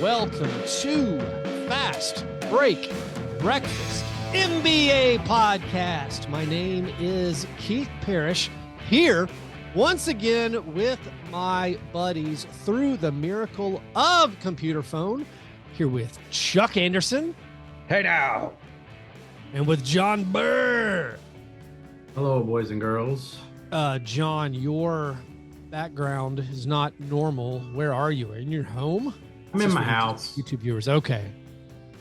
welcome to Fast Break Breakfast NBA podcast. My name is Keith Parrish, here once again with my buddies through the miracle of computer phone, here with Chuck Anderson. Hey now. And with John Burr. Hello, boys and girls. John, your background is not normal. Where are you? Are you in your home? I'm in my house. YouTube viewers. Okay.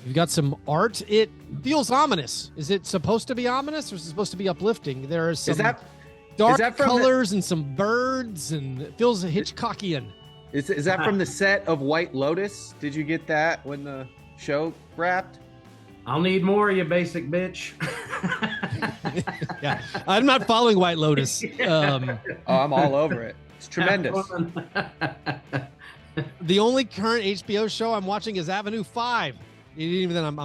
You've got some art. It feels ominous. Is it supposed to be ominous or is it supposed to be uplifting? There is some dark colors and some birds, and it feels Hitchcockian. Is that from the set of White Lotus? Did you get that when the show wrapped? I'll need more, you basic bitch. Yeah, I'm not following White Lotus. I'm all over it. It's tremendous. The only current HBO show I'm watching is Avenue 5. Even then,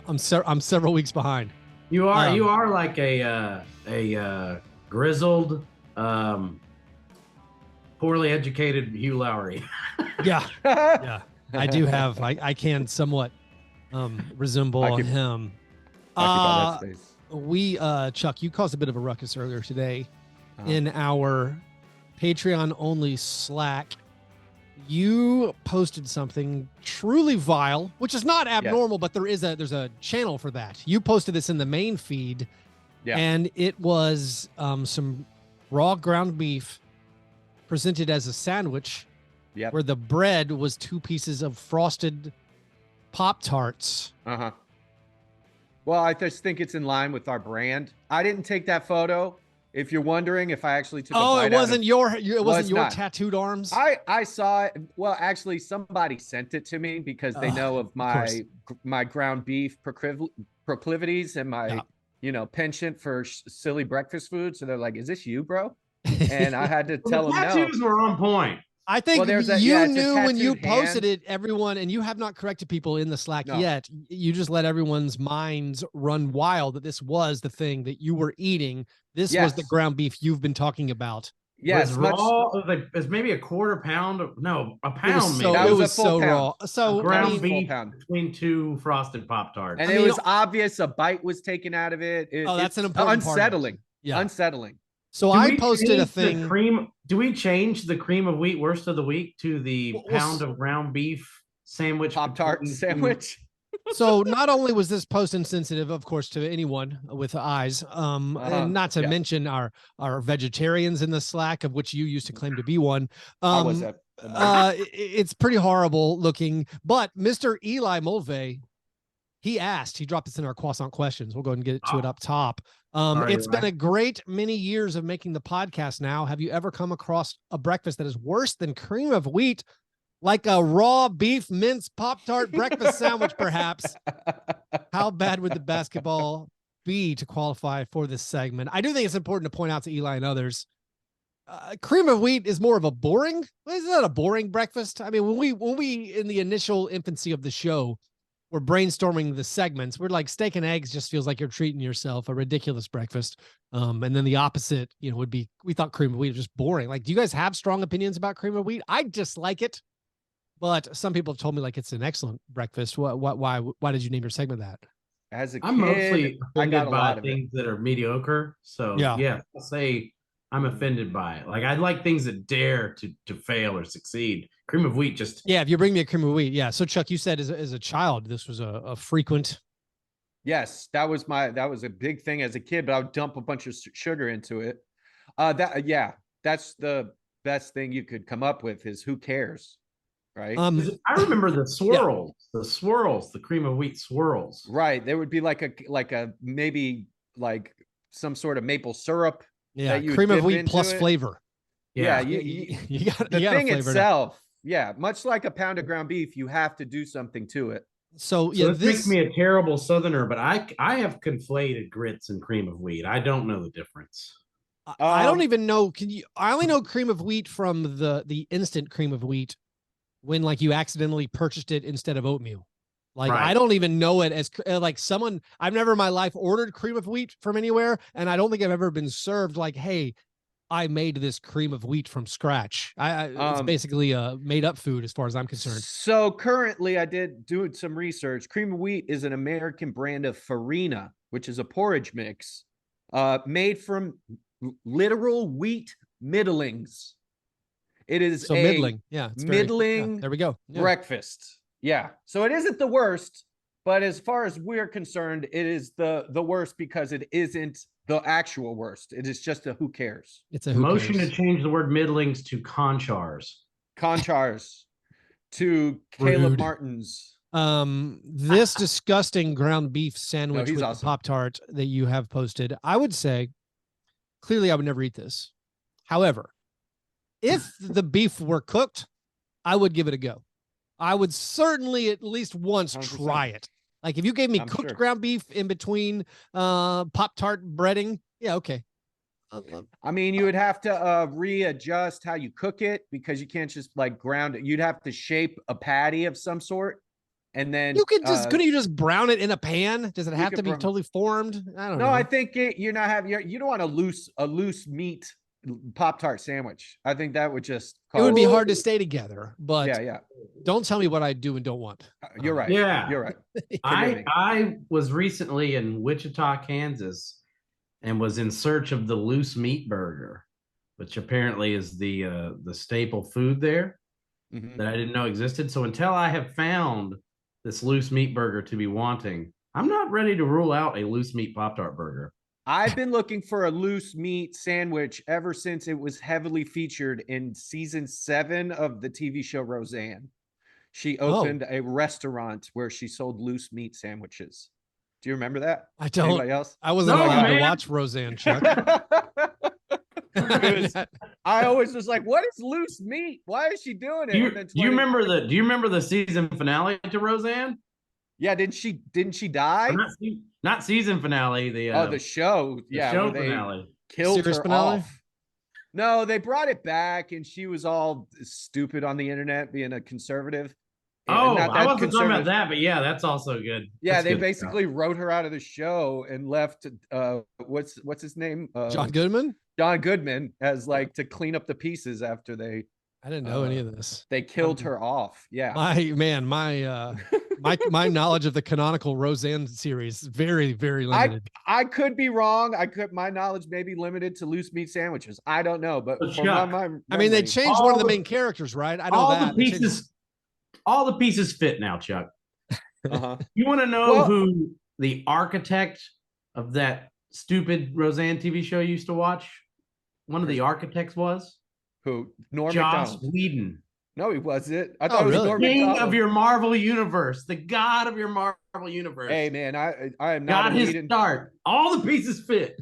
I'm several weeks behind. You are like a grizzled, poorly educated Hugh Lowry. Yeah, I do have. I can somewhat resemble him. Chuck, you caused a bit of a ruckus earlier today in our Patreon only Slack. You posted something truly vile, which is not abnormal, but there's a channel for that. You posted this in the main feed, and it was some raw ground beef presented as a sandwich, where the bread was 2 pieces of frosted Pop-Tarts. Well, I just think it's in line with our brand. I didn't take that photo. If you're wondering if I actually took a bite it wasn't your tattooed arms. I saw it. Well, actually, somebody sent it to me because they know of my ground beef proclivities and my penchant for silly breakfast food. So they're like, "Is this you, bro?" And I had to tell them no. Tattoos were on point. I think you knew when you posted it, everyone, and you have not corrected people in the Slack yet. You just let everyone's minds run wild that this was the thing that you were eating. This was the ground beef you've been talking about. Yes, it's maybe a quarter pound. A pound. It was so raw. So ground beef between 2 frosted Pop-Tarts, and it was obvious a bite was taken out of it. That's an important unsettling. Yeah, unsettling. So I posted a thing. Do we change the cream of wheat worst of the week to the pound of ground beef sandwich? Pop-Tart sandwich. So not only was this post insensitive, of course, to anyone with eyes, and not to mention our vegetarians in the Slack, of which you used to claim to be one. It's pretty horrible looking, but Mr. Eli Mulvey, he dropped this in our croissant questions. We'll go ahead and get to it up top. It's been a great many years of making the podcast now. Have you ever come across a breakfast that is worse than cream of wheat, like a raw beef mince Pop-Tart breakfast sandwich, perhaps? How bad would the basketball be to qualify for this segment? I do think it's important to point out to Eli and others, cream of wheat is more of a boring. It's not a boring breakfast. I mean, when we in the initial infancy of the show, we're brainstorming the segments. We're like, steak and eggs just feels like you're treating yourself, a ridiculous breakfast. And then the opposite, would be, we thought cream of wheat was just boring. Like, do you guys have strong opinions about cream of wheat? I dislike it, but some people have told me like it's an excellent breakfast. Why did you name your segment that? As a kid, I'm mostly offended by things that are mediocre. So yeah, I'll say I'm offended by it. Like, I like things that dare to fail or succeed. Cream of wheat just... Yeah, if you bring me a cream of wheat, yeah. So, Chuck, you said as a child, this was a frequent... Yes, that was a big thing as a kid, but I would dump a bunch of sugar into it. That's the best thing you could come up with is who cares, right? I remember the swirls, the cream of wheat swirls. Right, there would be like a maybe like some sort of maple syrup. Yeah, cream of wheat plus flavor. Yeah, you got the thing itself. Yeah, much like a pound of ground beef, you have to do something to it. So this makes me a terrible Southerner, but I have conflated grits and cream of wheat. I don't know the difference. I don't even know. I only know cream of wheat from the instant cream of wheat when like you accidentally purchased it instead of oatmeal. Like, I don't even know it as like someone, I've never in my life ordered cream of wheat from anywhere. And I don't think I've ever been served like, hey, I made this cream of wheat from scratch. It's basically a made up food as far as I'm concerned. So currently I did do some research. Cream of wheat is an American brand of farina, which is a porridge mix made from literal wheat middlings. It is so middling. Yeah. Middling. There we go. Breakfast. Yeah. So it isn't the worst, but as far as we're concerned, it is the worst because it isn't the actual worst. It is just a who cares. It's a motion to change the word middlings to conchars. Conchars to Caleb Martin's. This disgusting ground beef sandwich with awesome. Pop-Tart that you have posted, I would say, clearly I would never eat this. However, if the beef were cooked, I would give it a go. I would certainly at least once 100%. Try it. Like if you gave me cooked ground beef in between Pop-Tart breading, yeah, okay. I mean, you would have to readjust how you cook it because you can't just like ground it. You'd have to shape a patty of some sort. And then you could just couldn't you just brown it in a pan? Does it have to be totally formed? I don't know. No, I think you don't want a loose meat Pop-Tart sandwich. I think that would just it would be hard to stay together. But yeah. Don't tell me what I do and don't want. You're right. Yeah, you're right. I was recently in Wichita, Kansas, and was in search of the loose meat burger, which apparently is the staple food there that I didn't know existed. So until I have found this loose meat burger to be wanting, I'm not ready to rule out a loose meat Pop-Tart burger. I've been looking for a loose meat sandwich ever since it was heavily featured in season 7 of the TV show Roseanne. She opened a restaurant where she sold loose meat sandwiches. Do you remember that? I don't. Anybody else? I wasn't allowed to watch Roseanne, Chuck. I always was like, "What is loose meat? Why is she doing it?" Do you remember the season finale to Roseanne? Yeah, didn't she die? Not season finale. The show. Yeah, the show finale. Killed her off. No, they brought it back, and she was all stupid on the internet, being a conservative. Oh, I wasn't talking about that, but yeah, that's also good. Yeah, that's they good basically wrote her out of the show and left. What's his name? John Goodman. John Goodman as like to clean up the pieces after they. I didn't know any of this. They killed her off. Yeah. My knowledge of the canonical Roseanne series very, very limited. I could be wrong. My knowledge may be limited to loose meat sandwiches. I don't know, but I mean, they changed one of the main characters, right? I know that. All the pieces fit now, Chuck. You want to know who the architect of that stupid Roseanne TV show you used to watch? One of the architects was? Who? Norm Joss Macdonald. Whedon. No, he wasn't. I thought it was Norm King Macdonald. of your Marvel universe, the god of your Marvel universe. Hey, man, I am not got his start. All the pieces fit.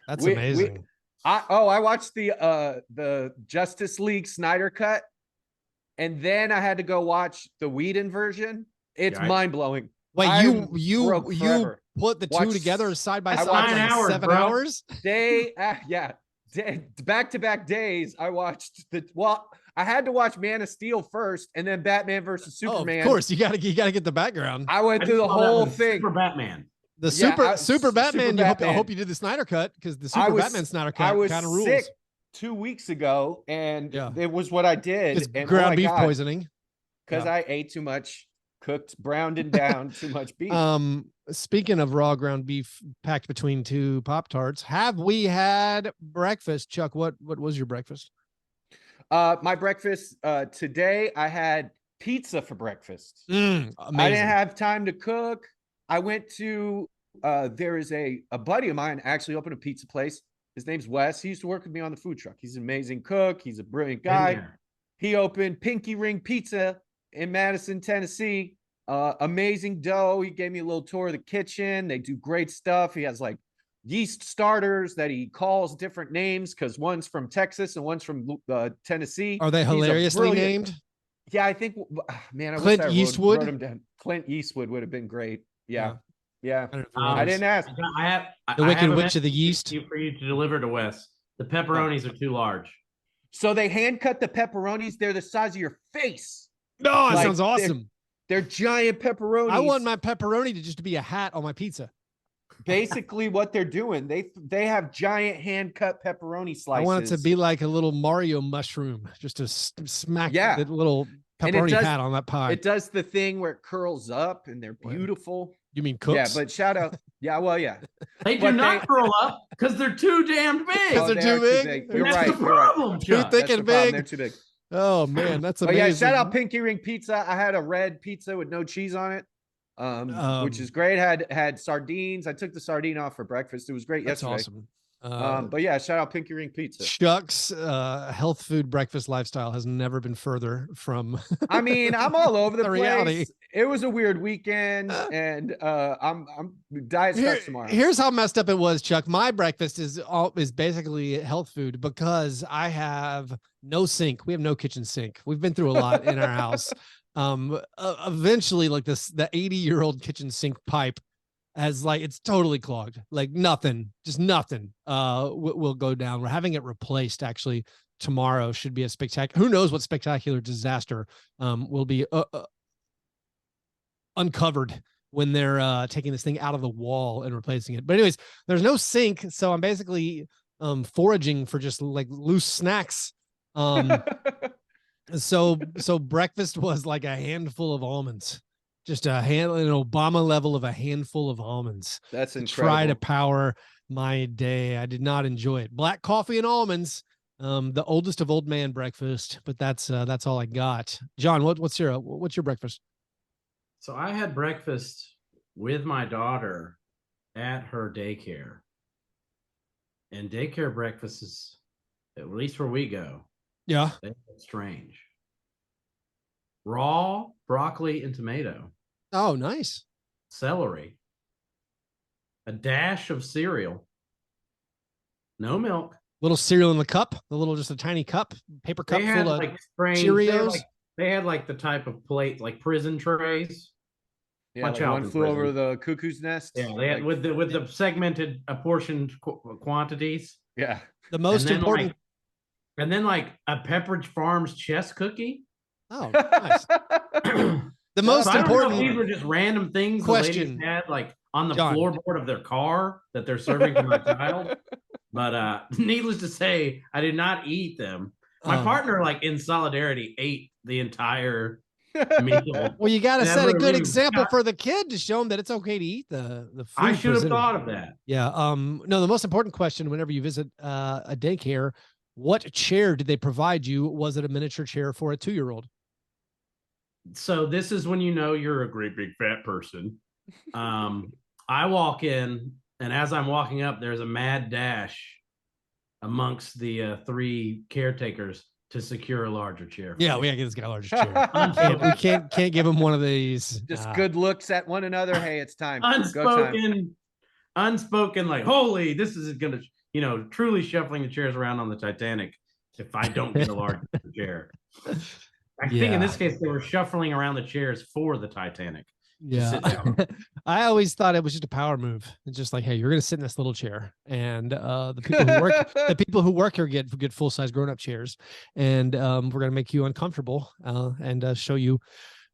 That's amazing. I watched the Justice League Snyder cut. And then I had to go watch the Whedon version. It's mind blowing. Wait, you put the two together side by side for 7 hours? Back-to-back days. I watched I had to watch Man of Steel first, and then Batman versus Superman. Of course, you gotta get the background. I went through the whole thing. Super Batman. The Super Batman. I hope you did the Snyder cut because the Batman Snyder cut kind of rules. Sick 2 weeks ago, and it was what I did. It's ground beef poisoning because I ate too much cooked, browned and down too much beef. Speaking of raw ground beef packed between two Pop-Tarts, have we had breakfast, Chuck? What was your breakfast? My breakfast today, I had pizza for breakfast. Amazing. I didn't have time to cook. I went to there is a buddy of mine actually opened a pizza place. His name's Wes. He used to work with me on the food truck. He's an amazing cook. He's a brilliant guy. He opened Pinky Ring Pizza in Madison, Tennessee. Amazing dough. He gave me a little tour of the kitchen. They do great stuff. He has like yeast starters that he calls different names because one's from Texas and one's from Tennessee. Are they hilariously named? Yeah, I think, man, I Clint wish I Eastwood? wrote him down. Clint Eastwood would have been great. Yeah. Yeah. I didn't ask. The Wicked Witch of the Yeast. For you to deliver to Wes. The pepperonis are too large. So they hand cut the pepperonis. They're the size of your face. No, that sounds awesome. They're giant pepperonis. I want my pepperoni to just be a hat on my pizza. basically what they're doing. They have giant hand cut pepperoni slices. I want it to be like a little Mario mushroom, just to smack the little pepperoni pat on that pie. It does the thing where it curls up and they're beautiful. You mean cooks? Yeah, but shout out. Yeah, well, yeah. They do not curl up because they're too damn big. Because they're too big. You're right. The problem, too thick and big. They're too big. Oh man, that's amazing. Yeah, shout out Pinky Ring Pizza. I had a red pizza with no cheese on it, which is great. Had sardines. I took the sardine off for breakfast. It was great yesterday. That's awesome. But yeah, shout out Pinky Ring Pizza. Chuck's health food breakfast lifestyle has never been further from. I mean, I'm all over the place. Reality. It was a weird weekend, and I'm diet starts tomorrow. Here's how messed up it was, Chuck. My breakfast is basically health food because I have no sink. We have no kitchen sink. We've been through a lot in our house. Eventually, like the 80-year-old kitchen sink pipe has it's totally clogged. Like just nothing will go down. We're having it replaced actually tomorrow. Should be a spectacular. Who knows what spectacular disaster will be uncovered when they're taking this thing out of the wall and replacing it. But anyways, there's no sink, so I'm basically foraging for just like loose snacks. So breakfast was like a handful of almonds. Just an Obama level of a handful of almonds. That's incredible. Try to power my day. I did not enjoy it. Black coffee and almonds, the oldest of old man breakfast, but that's all I got. John, what's your breakfast? So I had breakfast with my daughter at her daycare. And daycare breakfast is, at least where we go, yeah, strange. Raw broccoli and tomato. Oh, nice. Celery. A dash of cereal. No milk. Little cereal in the cup. Just a tiny cup, paper cup full of Cheerios. They had like the type of plate, like prison trays. Yeah, like one flew over the cuckoo's nest. Yeah, they had with the segmented apportioned quantities. Yeah, the most important. And then like a Pepperidge Farms chess cookie. Oh, nice. The most important. These were just random things question the ladies had like on the floorboard of their car that they're serving to my child. But needless to say, I did not eat them. My partner, like in solidarity, ate the entire meal. Well, you got to set a good example for the kid to show them that it's okay to eat the food. I should have thought of that. Yeah. No, the most important question whenever you visit a daycare, what chair did they provide you? Was it a miniature chair for a 2-year-old? So this is when you know you're a great big fat person. I walk in, and as I'm walking up, there's a mad dash amongst the 3 caretakers to secure a larger chair. Yeah, we gotta get this guy a larger chair. We can't give him one of these. Just good looks at one another. Hey, it's time. Unspoken, like, holy, this is gonna, truly shuffling the chairs around on the Titanic if I don't get a larger chair. I think in this case they were shuffling around the chairs for the Titanic. Yeah. I always thought it was just a power move. It's just like, hey, you're gonna sit in this little chair, and the people who work here get full-size grown-up chairs, and we're gonna make you uncomfortable and show you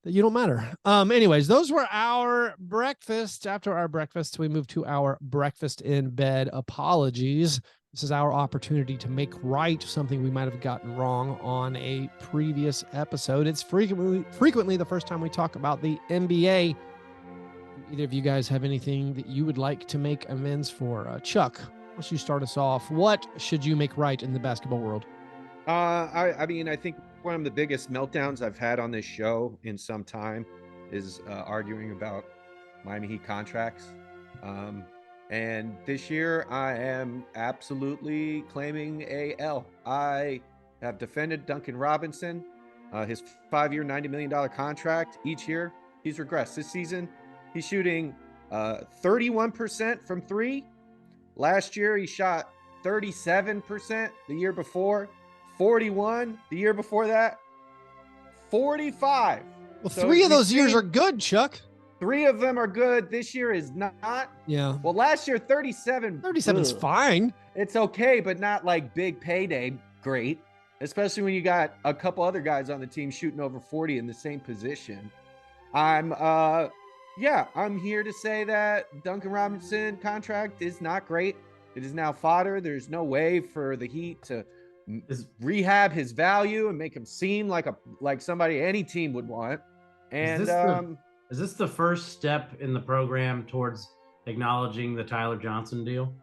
that you don't matter. Anyways, those were our breakfast. After our breakfast, we move to our breakfast in bed apologies. This is our opportunity to make right something we might have gotten wrong on a previous episode. It's frequently the first time we talk about the NBA. Either of you guys have anything that you would like to make amends for? Chuck, why don't you start us off? What should you make right in the basketball world? I mean, I think one of the biggest meltdowns I've had on this show in some time is arguing about Miami Heat contracts. And this year, I am absolutely claiming a L. I have defended Duncan Robinson, his 5-year, $90 million contract. Each year, he's regressed. This season, he's shooting 31% from 3. Last year, he shot 37% the year before, 41 the year before that, 45. Well, so 3 of those years are good, Chuck. 3 of them are good. This year is not. Yeah. Well, last year, 37. 37's fine. It's okay, but not like big payday great, especially when you got a couple other guys on the team shooting over 40 in the same position. I'm Yeah, I'm here to say that Duncan Robinson contract is not great. It is now fodder. There's no way for the Heat to rehab his value and make him seem like somebody any team would want. And is this the first step in the program towards acknowledging the Tyler Johnson deal?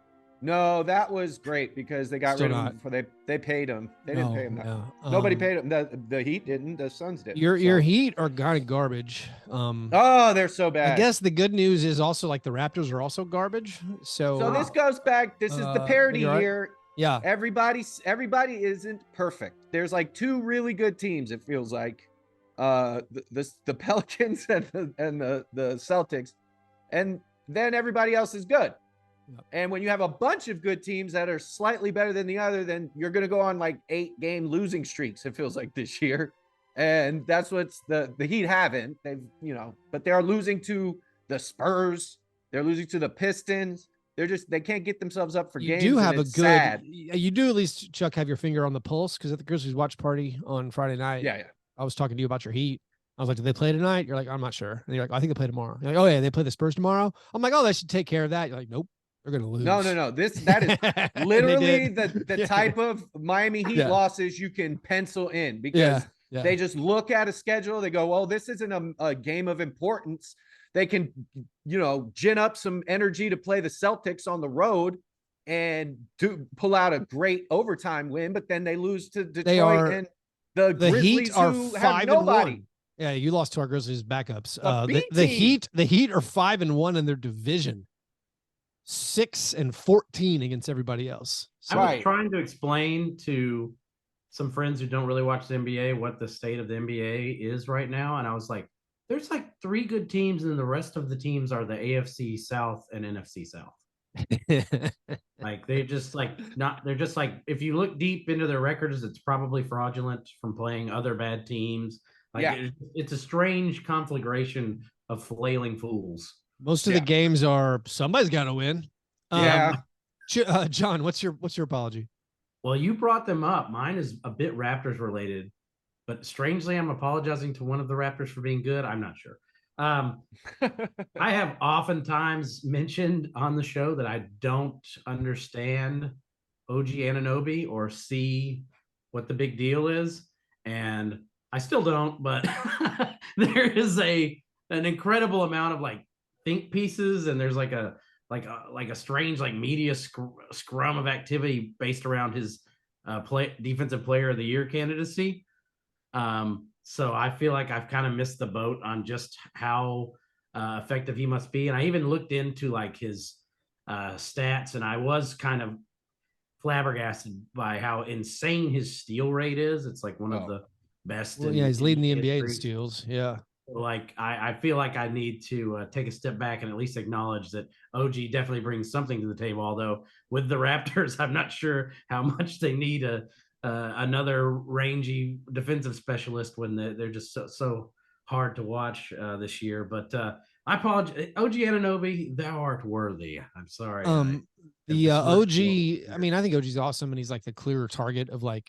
No, that was great because they got rid of him before they paid him. They didn't pay him that. No. Nobody paid him. The Heat didn't. The Suns didn't. Your Heat are kind of garbage. Oh, they're so bad. I guess the good news is also like the Raptors are also garbage. So this goes back. This is the parity here. Right. Yeah. Everybody isn't perfect. There's like two really good teams. It feels like the Pelicans and the Celtics, and then everybody else is good. Yep. And when you have a bunch of good teams that are slightly better than the other, then you're going to go on like 8-game losing streaks. It feels like this year. And that's what's the Heat haven't. They've, but they're losing to the Spurs. They're losing to the Pistons. They can't get themselves up for games. You do have a good, sad. You do at least, Chuck, have your finger on the pulse, because at the Grizzlies watch party on Friday night, I was talking to you about your Heat. I was like, "Did they play tonight?" You're like, "I'm not sure." And you're like, "I think they play tomorrow." You're like, "Oh yeah, they play the Spurs tomorrow." I'm like, "Oh, they should take care of that." You're like, "Nope. They're going to lose." No. That is literally the type of Miami Heat losses you can pencil in, because they just look at a schedule. They go, well, this isn't a game of importance. They can, gin up some energy to play the Celtics on the road and pull out a great overtime win, but then they lose to Detroit and the Grizzlies, Heat are who 5 have nobody. and 1. Yeah, you lost to our Grizzlies backups. The Heat are 5-1 in their division. 6-14 against everybody else. So I was trying to explain to some friends who don't really watch the NBA what the state of the NBA is right now, and I was like, there's like 3 good teams, and the rest of the teams are the AFC South and NFC South. Like they're just like if you look deep into their records, it's probably fraudulent from playing other bad teams. Like it's a strange conflagration of flailing fools. Most of the games are somebody's got to win. John, what's your apology? Well, you brought them up. Mine is a bit Raptors related, but strangely, I'm apologizing to one of the Raptors for being good. I'm not sure. I have oftentimes mentioned on the show that I don't understand OG Anunoby or see what the big deal is, and I still don't. But there is an incredible amount of like think pieces, and there's like a strange like media scrum of activity based around his defensive player of the year candidacy. So I feel like I've kind of missed the boat on just how effective he must be. And I even looked into like his stats, and I was kind of flabbergasted by how insane his steal rate is. It's like one of the best. Well, he's leading the NBA in steals. Yeah. Like I feel like I need to take a step back and at least acknowledge that OG definitely brings something to the table. Although with the Raptors, I'm not sure how much they need another rangy defensive specialist when they're just so hard to watch this year. But I apologize, OG Anunoby, thou art worthy. I'm sorry. The OG, I mean, I think OG's awesome, and he's like the clearer target of like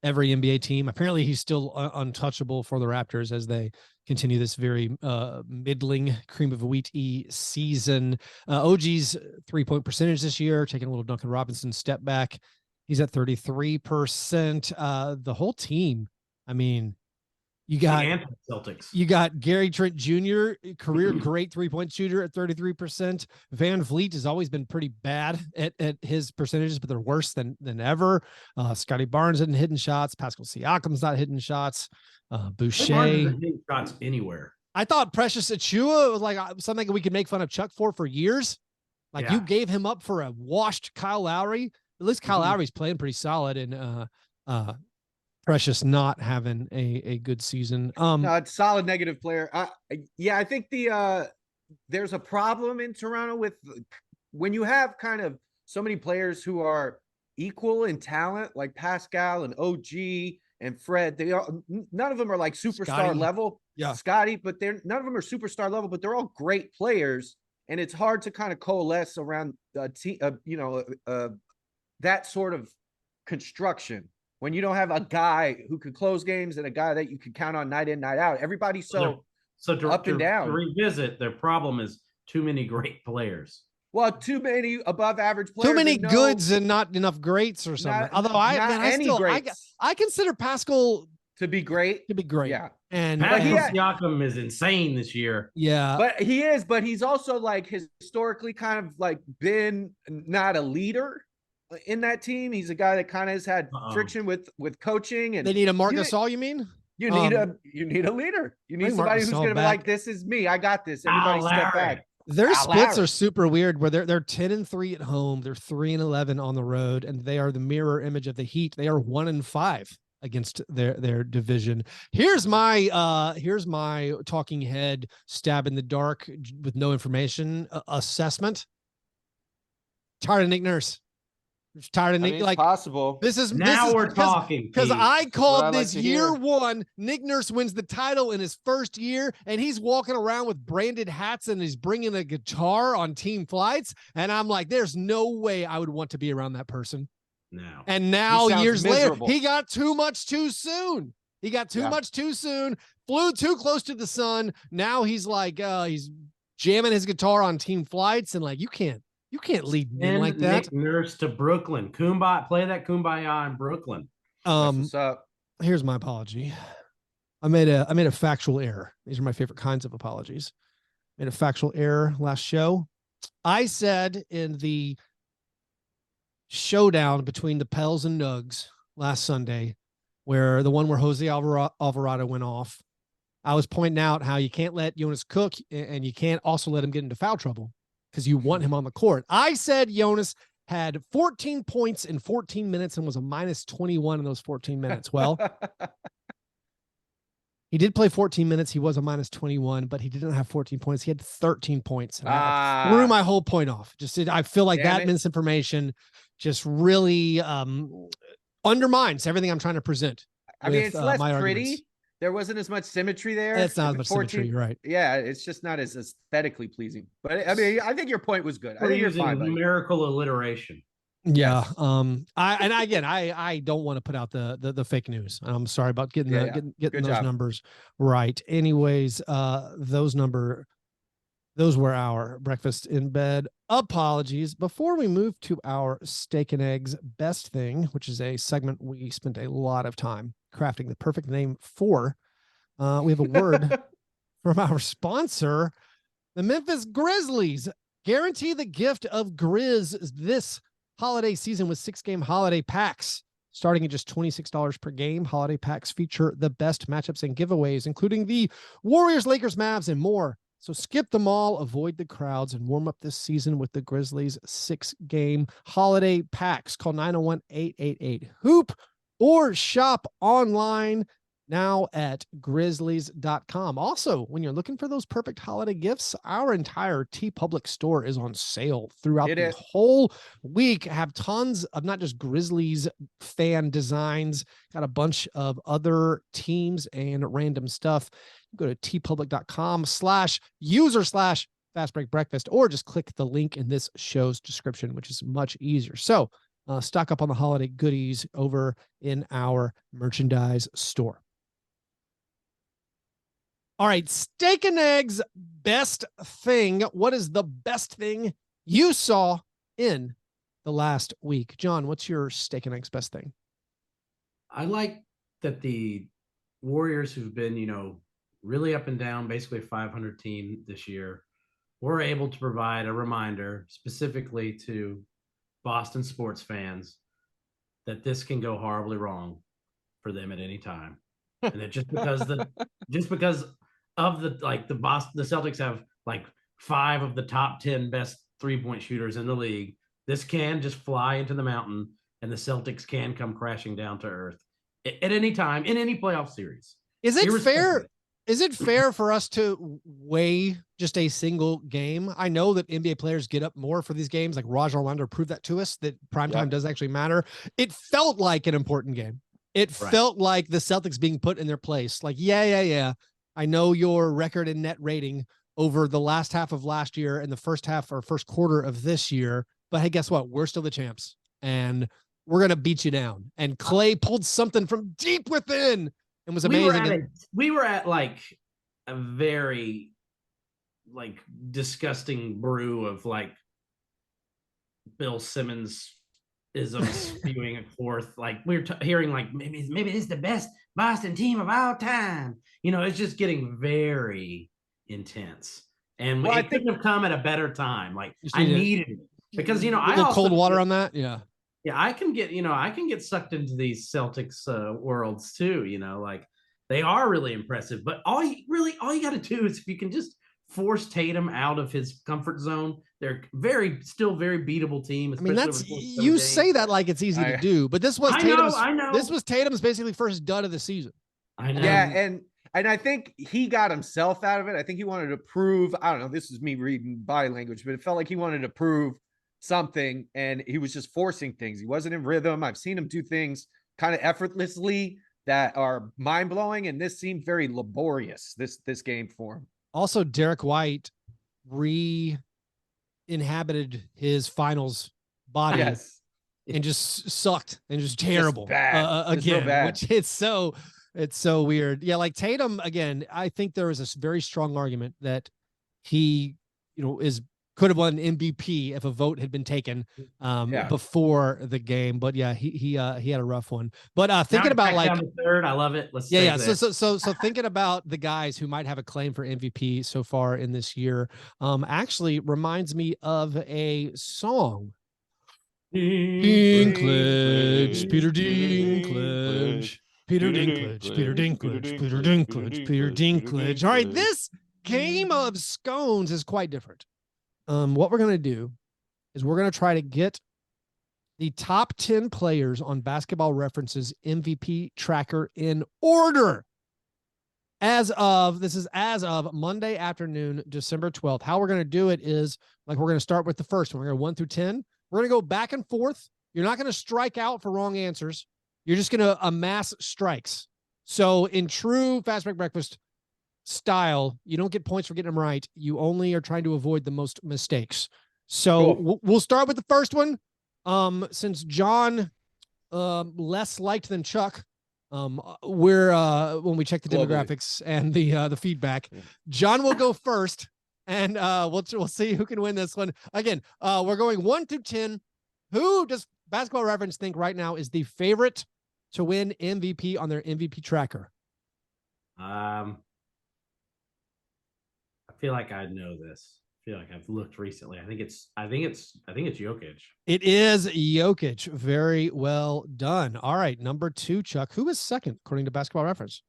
every NBA team. Apparently, he's still untouchable for the Raptors as they continue this very middling cream of wheat-y season. OG's 3-point percentage this year, taking a little Duncan Robinson step back. He's at 33%. The whole team, I mean, you got Celtics. You got Gary Trent Jr., career great 3-point shooter at 33%. Van Vliet has always been pretty bad at his percentages, but they're worse than ever. Scotty Barnes isn't hitting shots. Pascal Siakam's not hitting shots. Boucher hitting shots anywhere. I thought Precious Achiuwa was like something we could make fun of Chuck for years. Like you gave him up for a washed Kyle Lowry. At least Kyle Lowry's playing pretty solid, and Precious not having a good season. No, it's solid negative player. I think there's a problem in Toronto with when you have kind of so many players who are equal in talent, like Pascal and OG and Fred. None of them are like superstar level. Yeah, Scotty, but none of them are superstar level, but they're all great players, and it's hard to kind of coalesce around a team. That sort of construction when you don't have a guy who could close games and a guy that you can count on night in, night out. Everybody's so So to, up and down. To revisit, their problem is too many great players. Well, too many above average players. Too many goods and not enough greats or something. Although I consider Pascal to be great. Yeah. And Siakam is insane this year. Yeah. But he is, but he's also like historically kind of like been not a leader in that team. He's a guy that kind of has had friction with coaching, and they need a Marc Gasol, you mean? You need a leader. You need somebody who's going to be like, this is me. I got this. Everybody step back. Their splits are super weird where they're 10-3 at home. They're 3-11 on the road, and they are the mirror image of the Heat. They are 1-5 against their division. Here's my talking head stab in the dark with no information assessment. Tired of Nick Nurse. Tired of Nick. Like possible. We're talking because I called this year one. Nick Nurse wins the title in his first year, and he's walking around with branded hats and he's bringing a guitar on team flights. And I'm like, there's no way I would want to be around that person. No. And now years later, he got too much too soon. He got too much too soon. Flew too close to the sun. Now he's like, he's jamming his guitar on team flights, and like, you can't lead men like that. Nick Nurse to Brooklyn. Play that Kumbaya in Brooklyn. What's up? Here's my apology. I made a factual error. These are my favorite kinds of apologies. Made a factual error last show. I said in the showdown between the Pels and Nugs last Sunday, where the one where Jose Alvarado went off, I was pointing out how you can't let Jonas cook, and you can't also let him get into foul trouble, because you want him on the court. I said Jonas had 14 points in 14 minutes and was a minus 21 in those 14 minutes. Well, he did play 14 minutes. He was a minus 21, but he didn't have 14 points. He had 13 points. And I threw my whole point off. I feel like that misinformation just really undermines everything I'm trying to present. I mean, it's less pretty. There wasn't as much symmetry there. It's not as much symmetry, you're right. Yeah, it's just not as aesthetically pleasing. But I mean, I think your point was good. I think you're fine. Numerical alliteration. Yeah. I don't want to put out the fake news. I'm sorry about getting those numbers right. Anyways, those were our breakfast in bed apologies. Before we move to our steak and eggs best thing, which is a segment we spent a lot of time crafting the perfect name for, we have a word from our sponsor, the Memphis Grizzlies. Guarantee the gift of Grizz this holiday season with 6-game holiday packs. Starting at just $26 per game, holiday packs feature the best matchups and giveaways, including the Warriors, Lakers, Mavs, and more. So skip them all, avoid the crowds, and warm up this season with the Grizzlies 6-game holiday packs. Call 901-888-HOOP or shop online now at grizzlies.com. Also, when you're looking for those perfect holiday gifts, our entire TeePublic store is on sale throughout the whole week. Have tons of not just Grizzlies fan designs, got a bunch of other teams and random stuff. Go to teepublic.com/user/Fastbreak Breakfast, or just click the link in this show's description, which is much easier. So stock up on the holiday goodies over in our merchandise store. All right, steak and eggs best thing. What is the best thing you saw in the last week? John, what's your steak and eggs best thing? I like that the Warriors, who've been, really up and down, basically a 500 team this year, were able to provide a reminder specifically to Boston sports fans that this can go horribly wrong for them at any time. And that just because the Celtics have like 5 of the top 10 best 3-point shooters in the league, this can just fly into the mountain and the Celtics can come crashing down to earth at any time in any playoff series. Is it fair? Is it fair for us to weigh just a single game? I know that NBA players get up more for these games, like Rajon Rondo proved that to us, that primetime does actually matter. It felt like an important game. It felt like the Celtics being put in their place. Like, yeah. I know your record and net rating over the last half of last year and the first half or first quarter of this year, but hey, guess what? We're still the champs, and we're going to beat you down. And Clay pulled something from deep within and was amazing. We were at like a very like disgusting brew of like Bill Simmons isms spewing forth. Like we're hearing like maybe this is the best Boston team of all time. You know, it's just getting very intense. And it couldn't have come at a better time. Like I needed it because, you know, I also cold water on that. Yeah. Yeah, I can get sucked into these Celtics worlds too, you know, like they are really impressive, but all you got to do is if you can just force Tatum out of his comfort zone, they're still very beatable team. I mean, you say that like it's easy to do, but this was Tatum's. I know. This was Tatum's basically first dud of the season. I know. Yeah, and I think he got himself out of it. I think he wanted to prove. I don't know. This is me reading body language, but it felt like he wanted to prove something, and he was just forcing things. He wasn't in rhythm. I've seen him do things kind of effortlessly that are mind blowing, and this seemed very laborious. This game for him. Also, Derek White re-inhabited his finals body and just sucked and just terrible again, which it's so weird. Yeah, like Tatum again. I think there is a very strong argument that he, could have won MVP if a vote had been taken before the game. But yeah, he had a rough one. But thinking about like third, I love it. Let's So thinking about the guys who might have a claim for MVP so far in this year, actually reminds me of a song. Dinklage, Peter Dinklage, Peter Dinklage, Peter Dinklage, Peter Dinklage, Peter Dinklage. All right, this game of scones is quite different. What we're going to do is we're going to try to get the top 10 players on Basketball Reference's MVP tracker in order as of Monday afternoon, December 12th. How we're going to do it is like, we're going to start with the first one. We're going to 1 through 10. We're going to go back and forth. You're not going to strike out for wrong answers. You're just going to amass strikes. So in true Fast Break Breakfast style, you don't get points for getting them right. You only are trying to avoid the most mistakes. So cool. We'll start with the first one. Since John less liked than Chuck, we're when we check the demographics and the feedback, John will go first, and we'll see who can win this one. Again, we're going 1 through 10. Who does Basketball Reference think right now is the favorite to win MVP on their MVP tracker? I feel like I know this. I feel like I've looked recently. I think it's Jokic. It is Jokic. Very well done. All right, number 2, Chuck. Who is second according to Basketball Reference?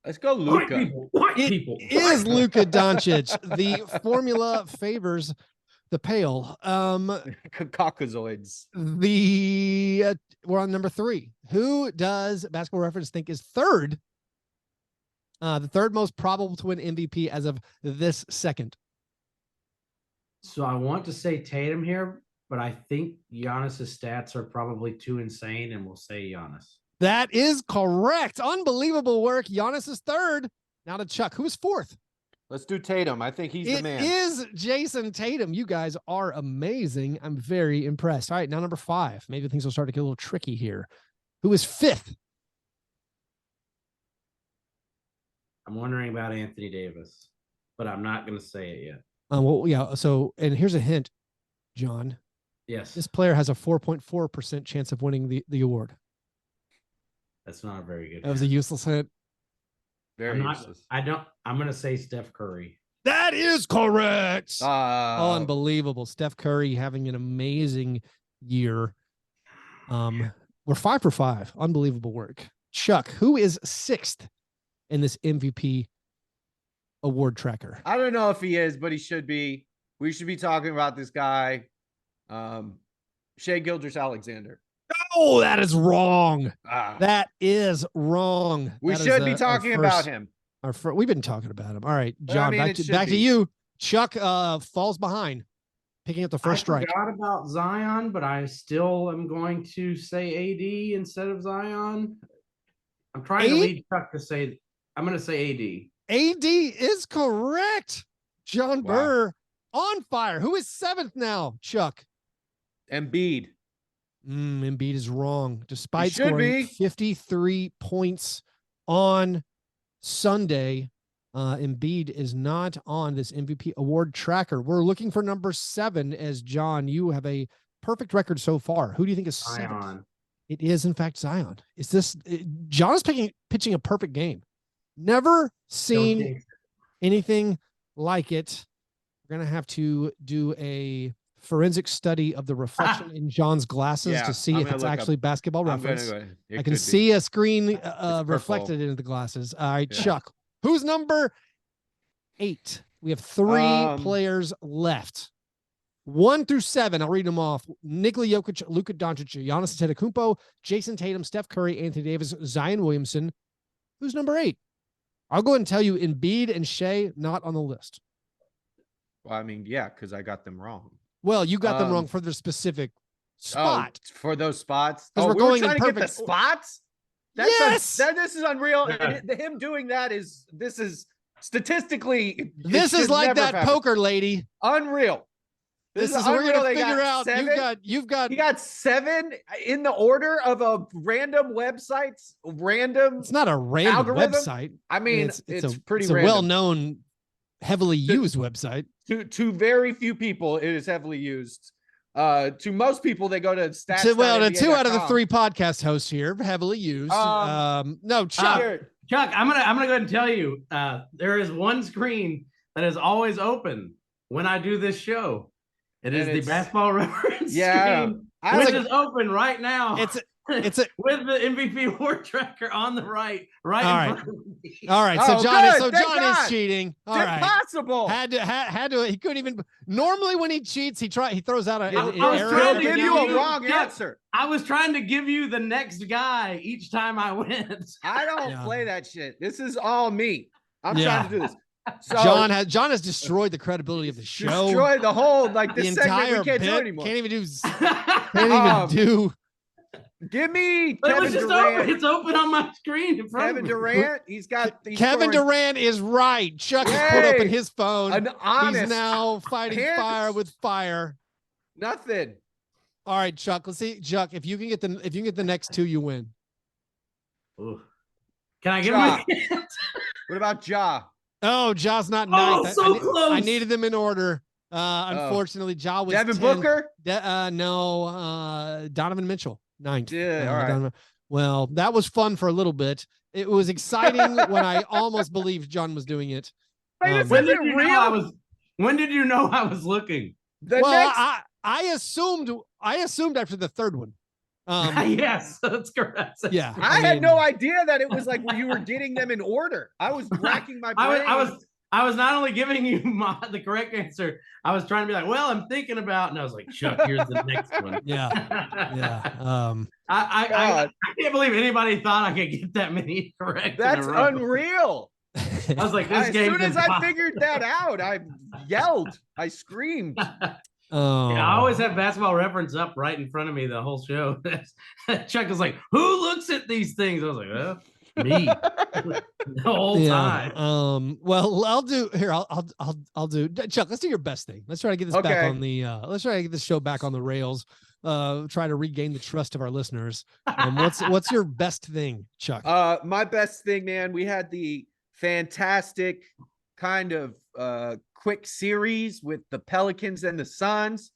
Let's go, Luka. It is Luka Doncic. The formula favors the pale. Caucasoids. We're on number 3. Who does Basketball Reference think is third? The third most probable to win MVP as of this second. So I want to say Tatum here, but I think Giannis's stats are probably too insane, and we'll say Giannis. That is correct. Unbelievable work. Giannis is third. Now to Chuck, who is fourth? Let's do Tatum. I think he's the man. It is Jason Tatum. You guys are amazing. I'm very impressed. All right, now number 5. Maybe things will start to get a little tricky here. Who is fifth? I'm wondering about Anthony Davis, but I'm not going to say it yet. Well, yeah. So, and here's a hint, John. Yes. This player has a 4.4% chance of winning the award. That's not a very good. That was a useless hint. Very useless. I'm going to say Steph Curry. That is correct. Unbelievable. Steph Curry having an amazing year. We're 5 for 5. Unbelievable work. Chuck, who is sixth in this MVP award tracker? I don't know if he is, but he should be. We should be talking about this guy, Shai Gilgeous-Alexander. Oh, that is wrong. That is wrong. We should be talking about him. We've been talking about him. All right, John, back to you. Chuck falls behind, picking up the first strike. I forgot about Zion, but I still am going to say AD instead of Zion. I'm trying to lead Chuck to say. I'm going to say AD. AD is correct. John Burr on fire. Who is seventh now, Chuck? Embiid. Embiid is wrong. Despite scoring 53 points on Sunday, Embiid is not on this MVP award tracker. We're looking for number 7 as John, you have a perfect record so far. Who do you think is 7? It is, in fact, Zion. Is this John is pitching a perfect game. Never seen anything like it. We're going to have to do a forensic study of the reflection in John's glasses to see if it's actually Basketball Reference. I can see a screen reflected into the glasses. All right, Chuck. Who's number 8? We have 3 players left. 1 through 7. I'll read them off. Nikola Jokic, Luka Doncic, Giannis Antetokounmpo, Jason Tatum, Steph Curry, Anthony Davis, Zion Williamson. Who's number 8? I'll go ahead and tell you Embiid and Shea not on the list. Well, I mean, yeah, because I got them wrong. Well, you got them wrong for their specific spot. For those spots? We're going trying in to get the spots? This is unreal. Yeah. Him doing that is statistically. This is like that poker lady. Unreal. This is we're gonna figure out. 7. You've got. You got 7 in the order of a random website's random. It's not a random algorithm. Website. I mean, it's pretty. It's a well-known, heavily used website. To very few people, it is heavily used. To most people, they go to stats. To 2 out of the 3 podcast hosts here, heavily used. No, Chuck. Chuck, I'm gonna go ahead and tell you, there is one screen that is always open when I do this show. It is the Basketball Reference screen, which is open right now. It's with the MVP award tracker on the right in front of me. All right. So John is cheating. All right. Impossible. Had to. He couldn't even. Normally, when he cheats, he throws out an error. I was trying to give you a wrong answer. I was trying to give you the next guy each time I went. I don't play that shit. This is all me. I'm trying to do this. So, John has destroyed the credibility of the show. Destroyed the whole this the entire segment we can't bit. do anymore. Can't even do. Give me Kevin Durant. It's open on my screen in front Kevin of me. Durant. Kevin Durant is right. Chuck has pulled up in his phone. He's now fighting fire with fire. Nothing. All right, Chuck. Let's see, Chuck. If you can get the next 2, you win. Ooh. Can I give him? What about Ja? Oh, Ja's not ninth. Close. I needed them in order. Unfortunately, Ja was Devin 10. Booker. No. Donovan Mitchell, 9th. Yeah. All right. Well, that was fun for a little bit. It was exciting when I almost believed John was doing it. When did you know I was looking? I assumed after the 3rd one. Yes, that's correct. Yeah, I had no idea that it was like you were getting them in order. I was racking my brain. I was not only giving you the correct answer, I was trying to be like, well, I'm thinking about, and I was like, Chuck, here's the next one. Yeah. I can't believe anybody thought I could get that many correct. That's unreal. I was like, this game. As soon as I figured that out, I yelled, I screamed. I always have Basketball Reference up right in front of me the whole show. Chuck is like, who looks at these things? I was like, well, me the whole time. Well, I'll do here. I'll do Chuck. Let's do your best thing. Let's try to get this back on the. Let's try to get this show back on the rails. Try to regain the trust of our listeners. What's your best thing, Chuck? My best thing, man. We had the fantastic kind of quick series with the Pelicans and the Suns.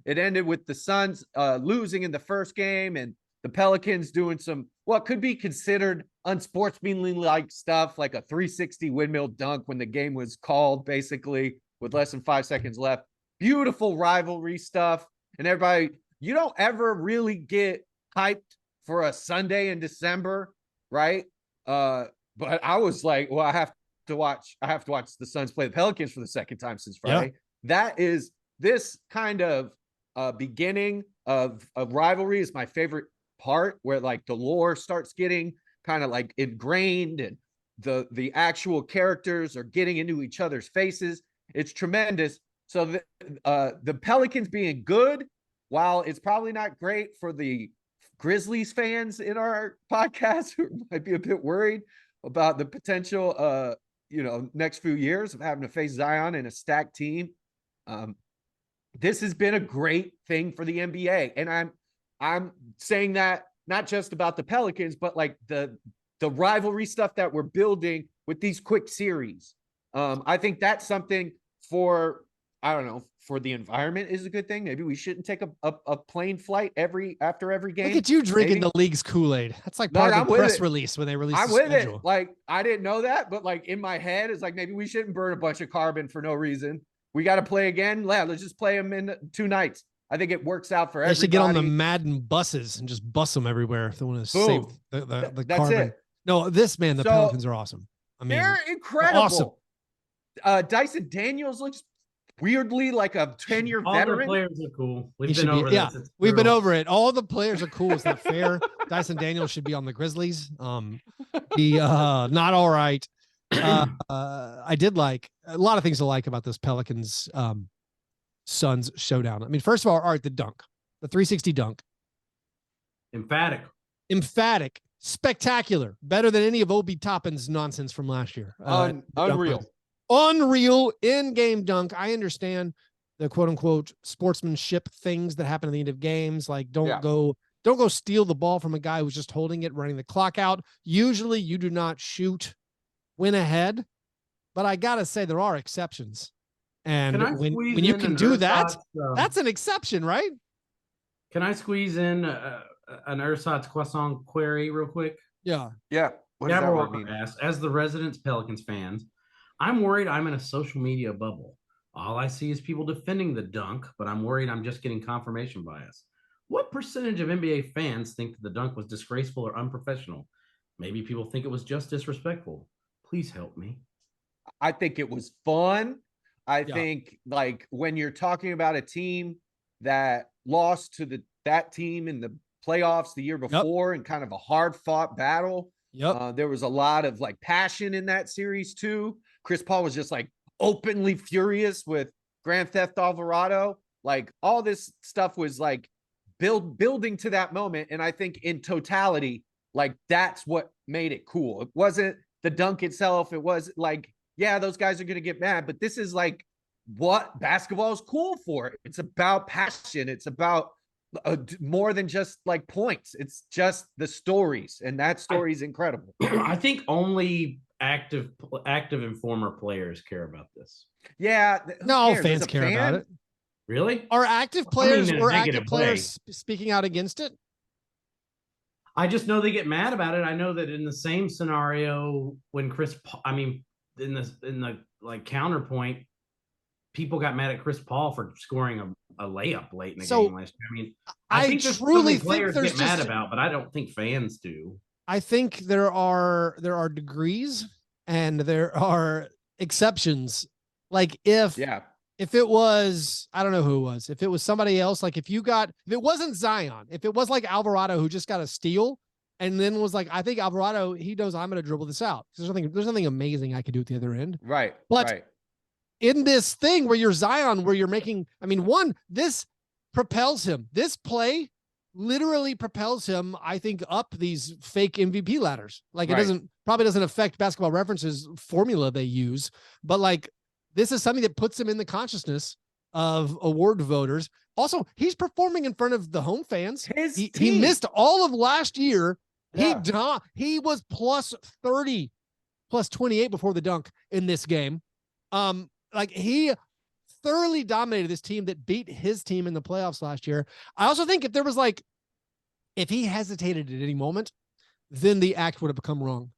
It ended with the Suns losing in the first game and the Pelicans doing some what could be considered unsportsmanlike stuff, like a 360 windmill dunk when the game was called, basically with less than 5 seconds left. Beautiful rivalry stuff. And everybody, you don't ever really get hyped for a Sunday in December, right? But I was like, well, I have to watch the Suns play the Pelicans for the second time since Friday. Yeah. That is this kind of beginning of rivalry is my favorite part, where like the lore starts getting kind of like ingrained and the actual characters are getting into each other's faces. It's tremendous. So the Pelicans being good, while it's probably not great for the Grizzlies fans in our podcast who might be a bit worried about the potential next few years of having to face Zion and a stacked team. This has been a great thing for the NBA. And I'm saying that not just about the Pelicans, but like the rivalry stuff that we're building with these quick series. I think that's something for, I don't know, for the environment is a good thing. Maybe we shouldn't take a plane flight after every game. Look at you drinking Maybe. the league's Kool-Aid. That's like part of the press release when they release the schedule. Like, I didn't know that, but like in my head, it's like, maybe we shouldn't burn a bunch of carbon for no reason. We got to play again. Yeah, let's just play them in 2 nights. I think it works out for everybody. They should get on the Madden buses and just bus them everywhere if they want to save the that's carbon. It. No, the Pelicans are awesome. I mean, they're incredible. Awesome. Dyson Daniels looks weirdly like a 10-year veteran. All the players are cool. We've been over this. We've been over it. All the players are cool. It's not fair. Dyson Daniels should be on the Grizzlies. Not all right. I did like a lot of things to like about this Pelicans Suns showdown. I mean, first of all, Art, the 360 dunk. Emphatic, spectacular, better than any of Obi Toppin's nonsense from last year. Unreal in-game dunk. I understand the quote unquote sportsmanship things that happen at the end of games. Like don't go steal the ball from a guy who's just holding it, running the clock out. Usually you do not win ahead, but I gotta say there are exceptions. And when you can do that, that's an exception, right? Can I squeeze in an ersatz croissant query real quick? Yeah. As the resident Pelicans fans, I'm worried I'm in a social media bubble. All I see is people defending the dunk, but I'm worried I'm just getting confirmation bias. What percentage of NBA fans think that the dunk was disgraceful or unprofessional? Maybe people think it was just disrespectful. Please help me. I think it was fun. I think, like, when you're talking about a team that lost to that team in the playoffs the year before in kind of a hard-fought battle, there was a lot of, like, passion in that series, too. Chris Paul was just, like, openly furious with Grand Theft Alvarado. Like, all this stuff was, like, building to that moment, and I think in totality, like, that's what made it cool. It wasn't the dunk itself. It was like, yeah, those guys are going to get mad, but this is like what basketball is cool for. It's about passion. It's about more than just like points. It's just the stories, and that story is incredible. I think only active and former players care about this. Yeah, no, all fans care about it. Really? Are active players speaking out against it? I just know they get mad about it. I know that in the same scenario when in the like counterpoint, people got mad at Chris Paul for scoring a layup late in the game last year. I mean, I think truly players get mad about, but I don't think fans do. I think there are degrees and there are exceptions. Like if it was, I don't know who it was, if it was somebody else, like if it wasn't Zion, if it was like Alvarado who just got a steal and then was like, I think Alvarado, he knows I'm going to dribble this out. There's nothing amazing I could do at the other end. Right. But in this thing where you're Zion, where you're making, I mean, this propels him. This play literally propels him, I think, up these fake MVP ladders. Like it probably doesn't affect Basketball Reference's formula they use, but like, this is something that puts him in the consciousness of award voters. Also, he's performing in front of the home fans. He missed all of last year. Yeah. He was plus 30, plus 28 before the dunk in this game. Like he thoroughly dominated this team that beat his team in the playoffs last year. I also think if he hesitated at any moment, then the act would have become wrong.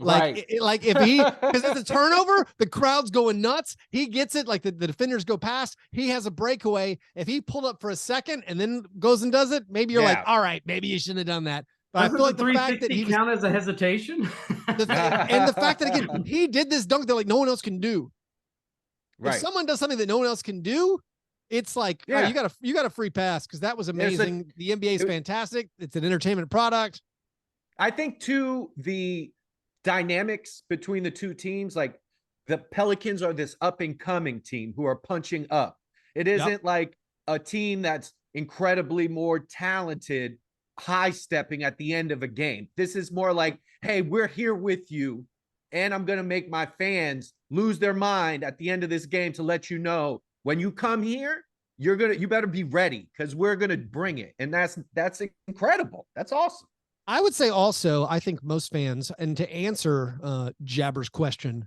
Like if because it's a turnover, the crowd's going nuts. He gets it. Like the defenders go past. He has a breakaway. If he pulled up for a second and then goes and does it, maybe you're like, all right, maybe you shouldn't have done that. But I feel like the fact that he count as a hesitation, and the fact that again he did this dunk that like no one else can do. If someone does something that no one else can do, it's like oh, you got a free pass because that was amazing. The NBA is fantastic. It's an entertainment product. I think too the dynamics between the two teams, like the Pelicans are this up and coming team who are punching up. It isn't like a team that's incredibly more talented, high stepping at the end of a game. This is more like, hey, we're here with you, and I'm going to make my fans lose their mind at the end of this game to let you know when you come here, you better be ready because we're going to bring it. And that's incredible. That's awesome. I would say also, I think most fans, and to answer Jabber's question,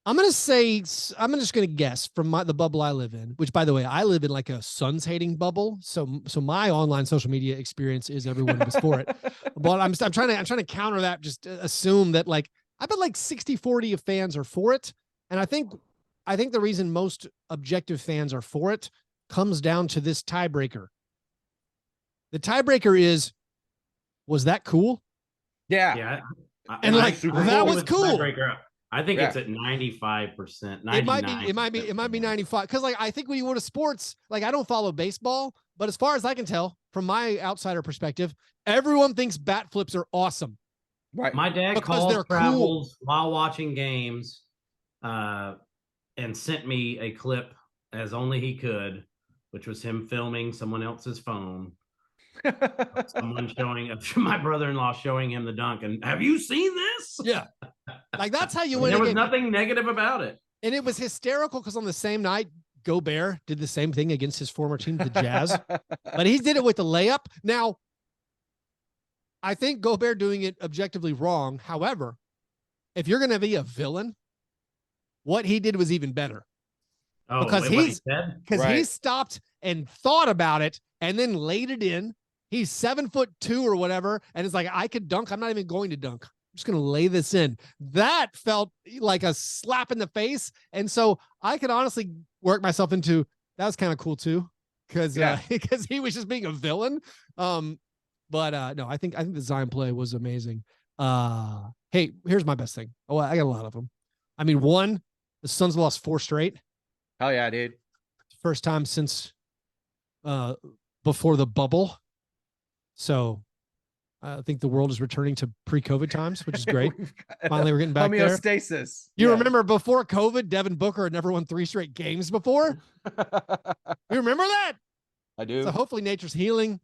I'm just going to guess from the bubble I live in, which by the way, I live in like a Suns hating bubble. So my online social media experience is everyone was for it. But I'm trying to counter that. Just assume that like, I bet like 60-40 of fans are for it. And I think the reason most objective fans are for it comes down to this tiebreaker. The tiebreaker was that cool? Yeah. Yeah. And like, that was cool. I think it's at 95%. It might be 95. Cause like, I think when you go to sports, like I don't follow baseball, but as far as I can tell from my outsider perspective, everyone thinks bat flips are awesome. Right. My dad travels while watching games, and sent me a clip as only he could, which was him filming someone else's phone. Someone my brother-in-law showing him the dunk, and have you seen this? Yeah. Like that's how you win. There was nothing negative about it. And it was hysterical because on the same night, Gobert did the same thing against his former team, the Jazz, but he did it with the layup. Now, I think Gobert doing it objectively wrong. However, if you're going to be a villain, what he did was even better. Oh, because he stopped and thought about it and then laid it in. He's 7'2" or whatever. And it's like, I could dunk. I'm not even going to dunk. I'm just going to lay this in. That felt like a slap in the face. And so I could honestly work myself into, that was kind of cool too. Cause he was just being a villain. No, I think the Zion play was amazing. Hey, here's my best thing. Oh, I got a lot of them. I mean, one, the Suns lost 4 straight. Oh yeah, dude. First time since before the bubble. So I think the world is returning to pre-COVID times, which is great. Finally, we're getting back there. Homeostasis. You remember before COVID, Devin Booker had never won 3 straight games before? You remember that? I do. So hopefully nature's healing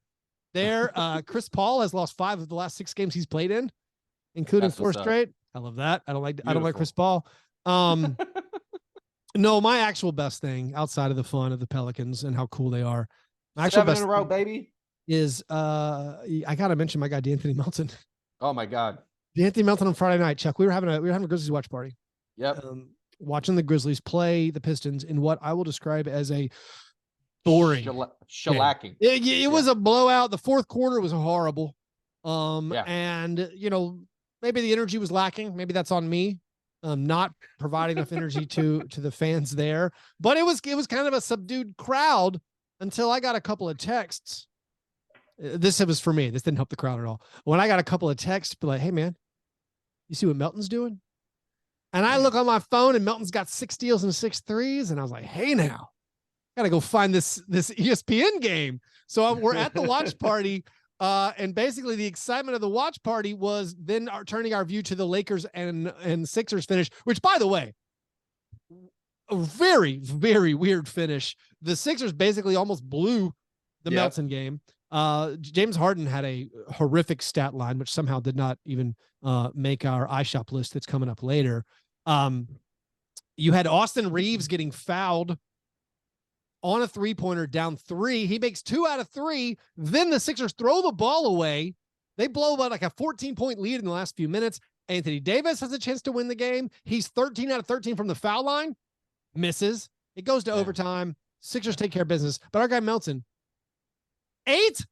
there. Chris Paul has lost 5 of the last 6 games he's played in, including 4 straight. I love that. I don't like Chris Paul. No, my actual best thing outside of the fun of the Pelicans and how cool they are. My actual 7 best in a row, baby. Is I gotta mention my guy D'Anthony Melton. Oh my God. D'Anthony Melton on Friday night, Chuck. We were having a Grizzlies watch party. Yep. Watching the Grizzlies play the Pistons in what I will describe as a boring shellacking. It was a blowout. The fourth quarter was horrible. And you know, maybe the energy was lacking. Maybe that's on me. Not providing enough energy to the fans there. But it was kind of a subdued crowd until I got a couple of texts. This was for me. This didn't help the crowd at all. When I got a couple of texts, like, "Hey man, you see what Melton's doing?" And I look on my phone and Melton's got 6 steals and 6 threes. And I was like, "Hey now, gotta go find this ESPN game." So we're at the watch party. And basically the excitement of the watch party was then turning our view to the Lakers and Sixers finish, which by the way, a very, very weird finish. The Sixers basically almost blew the Melton game. James Harden had a horrific stat line, which somehow did not even make our iShop list that's coming up later. You had Austin Reeves getting fouled on a 3-pointer down 3. He makes 2 out of 3. Then the Sixers throw the ball away. They blow about like a 14-point lead in the last few minutes. Anthony Davis has a chance to win the game. He's 13 out of 13 from the foul line. Misses. It goes to overtime. Sixers take care of business. But our guy Melton, 8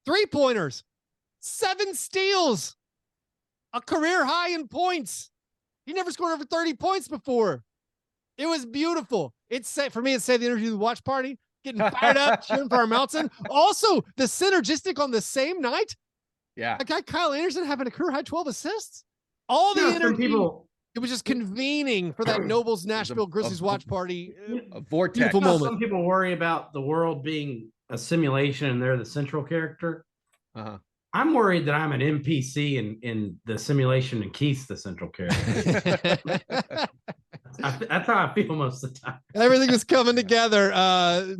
3-pointers, 7 steals, a career high in points. He never scored over 30 points before. It was beautiful. For me, it saved the energy of the watch party, getting fired up, cheering for our Melton. Also, the synergistic on the same night. Yeah. A guy, Kyle Anderson, having a career high 12 assists. All the energy. It was just convening for that Nobles Nashville Grizzlies watch party. A vortex. Beautiful moment. Some people worry about the world being a simulation and they're the central character. I'm worried that I'm an NPC in the simulation and Keith's the central character. That's how I feel most of the time. Everything is coming together.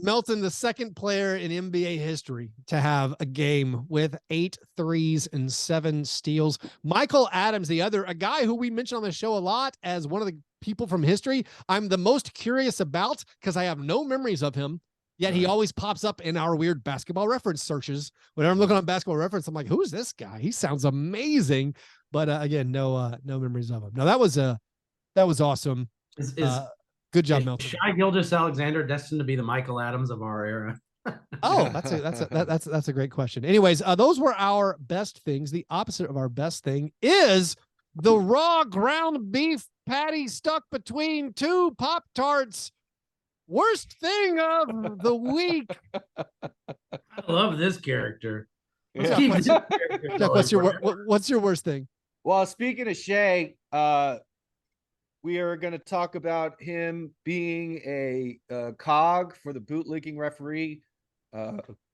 Melton, the second player in NBA history to have a game with 8 threes and 7 steals. Michael Adams, a guy who we mentioned on the show a lot as one of the people from history I'm the most curious about because I have no memories of him. Yet he always pops up in our weird basketball reference searches. Whenever I'm looking on basketball reference, I'm like, who is this guy? He sounds amazing. But again, no memories of him. Now that was That was awesome. Is Good job, Melton. Shai Gilgeous-Alexander destined to be the Michael Adams of our era? Oh, that's a great question. Anyways, those were our best things. The opposite of our best thing is the raw ground beef patty stuck between two Pop-Tarts. Worst thing of the week. I love this character. Chuck, what's your worst thing? Well, speaking of Shea, we are going to talk about him being a cog for the bootlicking referee,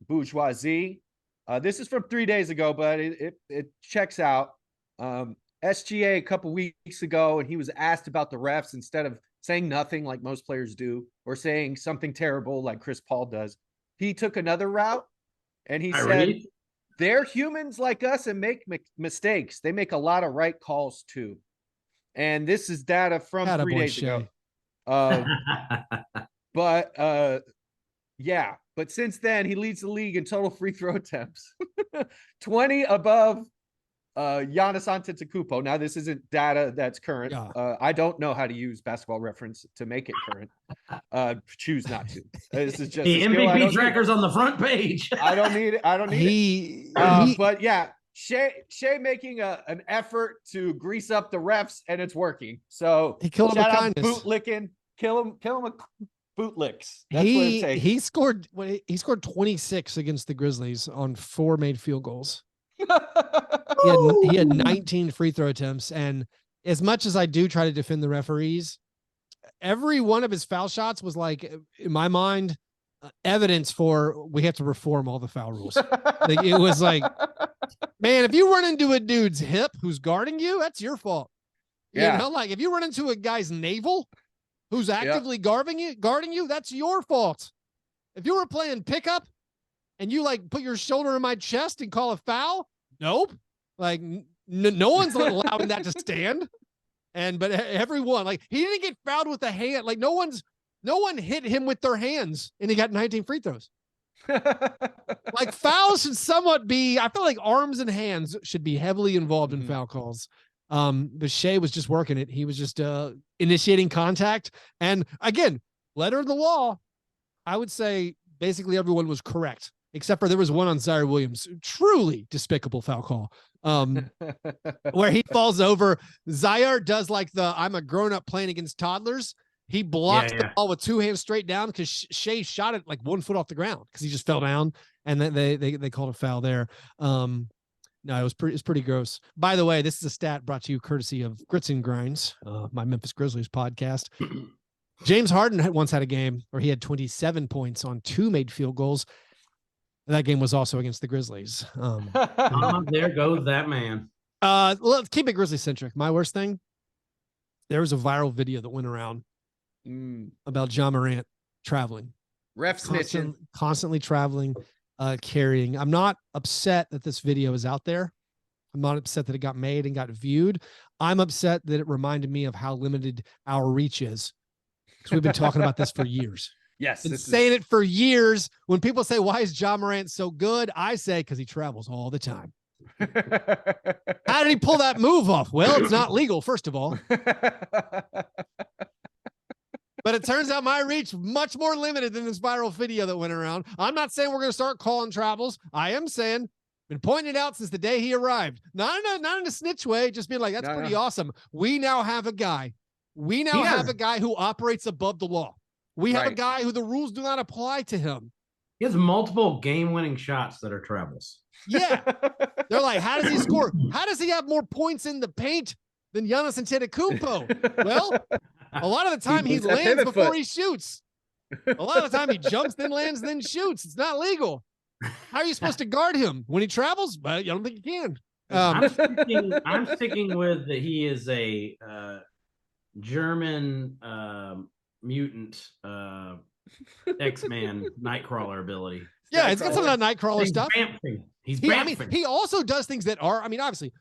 Bourgeoisie. This is from 3 days ago, but it checks out. SGA a couple weeks ago, and he was asked about the refs. Instead of saying nothing like most players do, or saying something terrible like Chris Paul does, he took another route, and he said, they're humans like us and make mistakes. They make a lot of right calls too. And this is data from 3 days ago. But since then, he leads the league in total free throw attempts. 20 above Giannis Antetokounmpo. Now, this isn't data that's current. Yeah. I don't know how to use Basketball Reference to make it current. Choose not to. This is just the MVP trackers on the front page. I don't need it. But yeah, Shea making an effort to grease up the refs, and it's working. So he killed him with kindness. Boot licking, kill him with boot licks. That's what it takes. He scored 26 against the Grizzlies on 4 made field goals. He had 19 free throw attempts, and as much as I do try to defend the referees, every one of his foul shots was like, in my mind, evidence for we have to reform all the foul rules. Like, it was like, man, if you run into a dude's hip who's guarding you, that's your fault. Yeah. You know, like if you run into a guy's navel who's actively guarding you, that's your fault. If you were playing pickup and you like put your shoulder in my chest and call a foul, nope. Like no one's allowing that to stand. But everyone, like, he didn't get fouled with a hand. Like no one hit him with their hands, and he got 19 free throws. Like fouls should somewhat be, I feel like arms and hands should be heavily involved in foul calls. But Shea was just working it. He was just initiating contact. And again, letter of the law, I would say basically everyone was correct, except for there was one on Zaire Williams, truly despicable foul call, where he falls over. Zaire does like I'm a grown-up playing against toddlers. He blocked the ball with 2 hands straight down because Shea shot it like 1 foot off the ground because he just fell down, and then they called a foul there. No, it's pretty gross. By the way, this is a stat brought to you courtesy of Grits and Grinds, my Memphis Grizzlies podcast. James Harden once had a game where he had 27 points on 2 made field goals. That game was also against the Grizzlies. There goes that man. Let's keep it Grizzly centric. My worst thing, there was a viral video that went around about Ja Morant traveling. Ref snitching. Constantly traveling, carrying. I'm not upset that this video is out there. I'm not upset that it got made and got viewed. I'm upset that it reminded me of how limited our reach is. Because we've been talking about this for years. Yes. Been saying it for years. When people say, why is Ja Morant so good? I say, because he travels all the time. How did he pull that move off? Well, it's not legal, first of all. But it turns out my reach much more limited than this viral video that went around. I'm not saying we're going to start calling travels. I am saying, been pointing it out since the day he arrived. Not in a snitch way, just being like, that's pretty awesome. We now have a guy. We now have a guy who operates above the law. We have a guy who the rules do not apply to him. He has multiple game-winning shots that are travels. Yeah. They're like, how does he score? How does he have more points in the paint than Giannis Antetokounmpo? Well, a lot of the time he lands before he shoots. A lot of the time he jumps, then lands, then shoots. It's not legal. How are you supposed to guard him when he travels? Well, I don't think you can. I'm sticking with that he is a German mutant X-Man Nightcrawler ability. Yeah, it's got some of that Nightcrawler stuff. He's I mean, he also does things that are, I mean, obviously,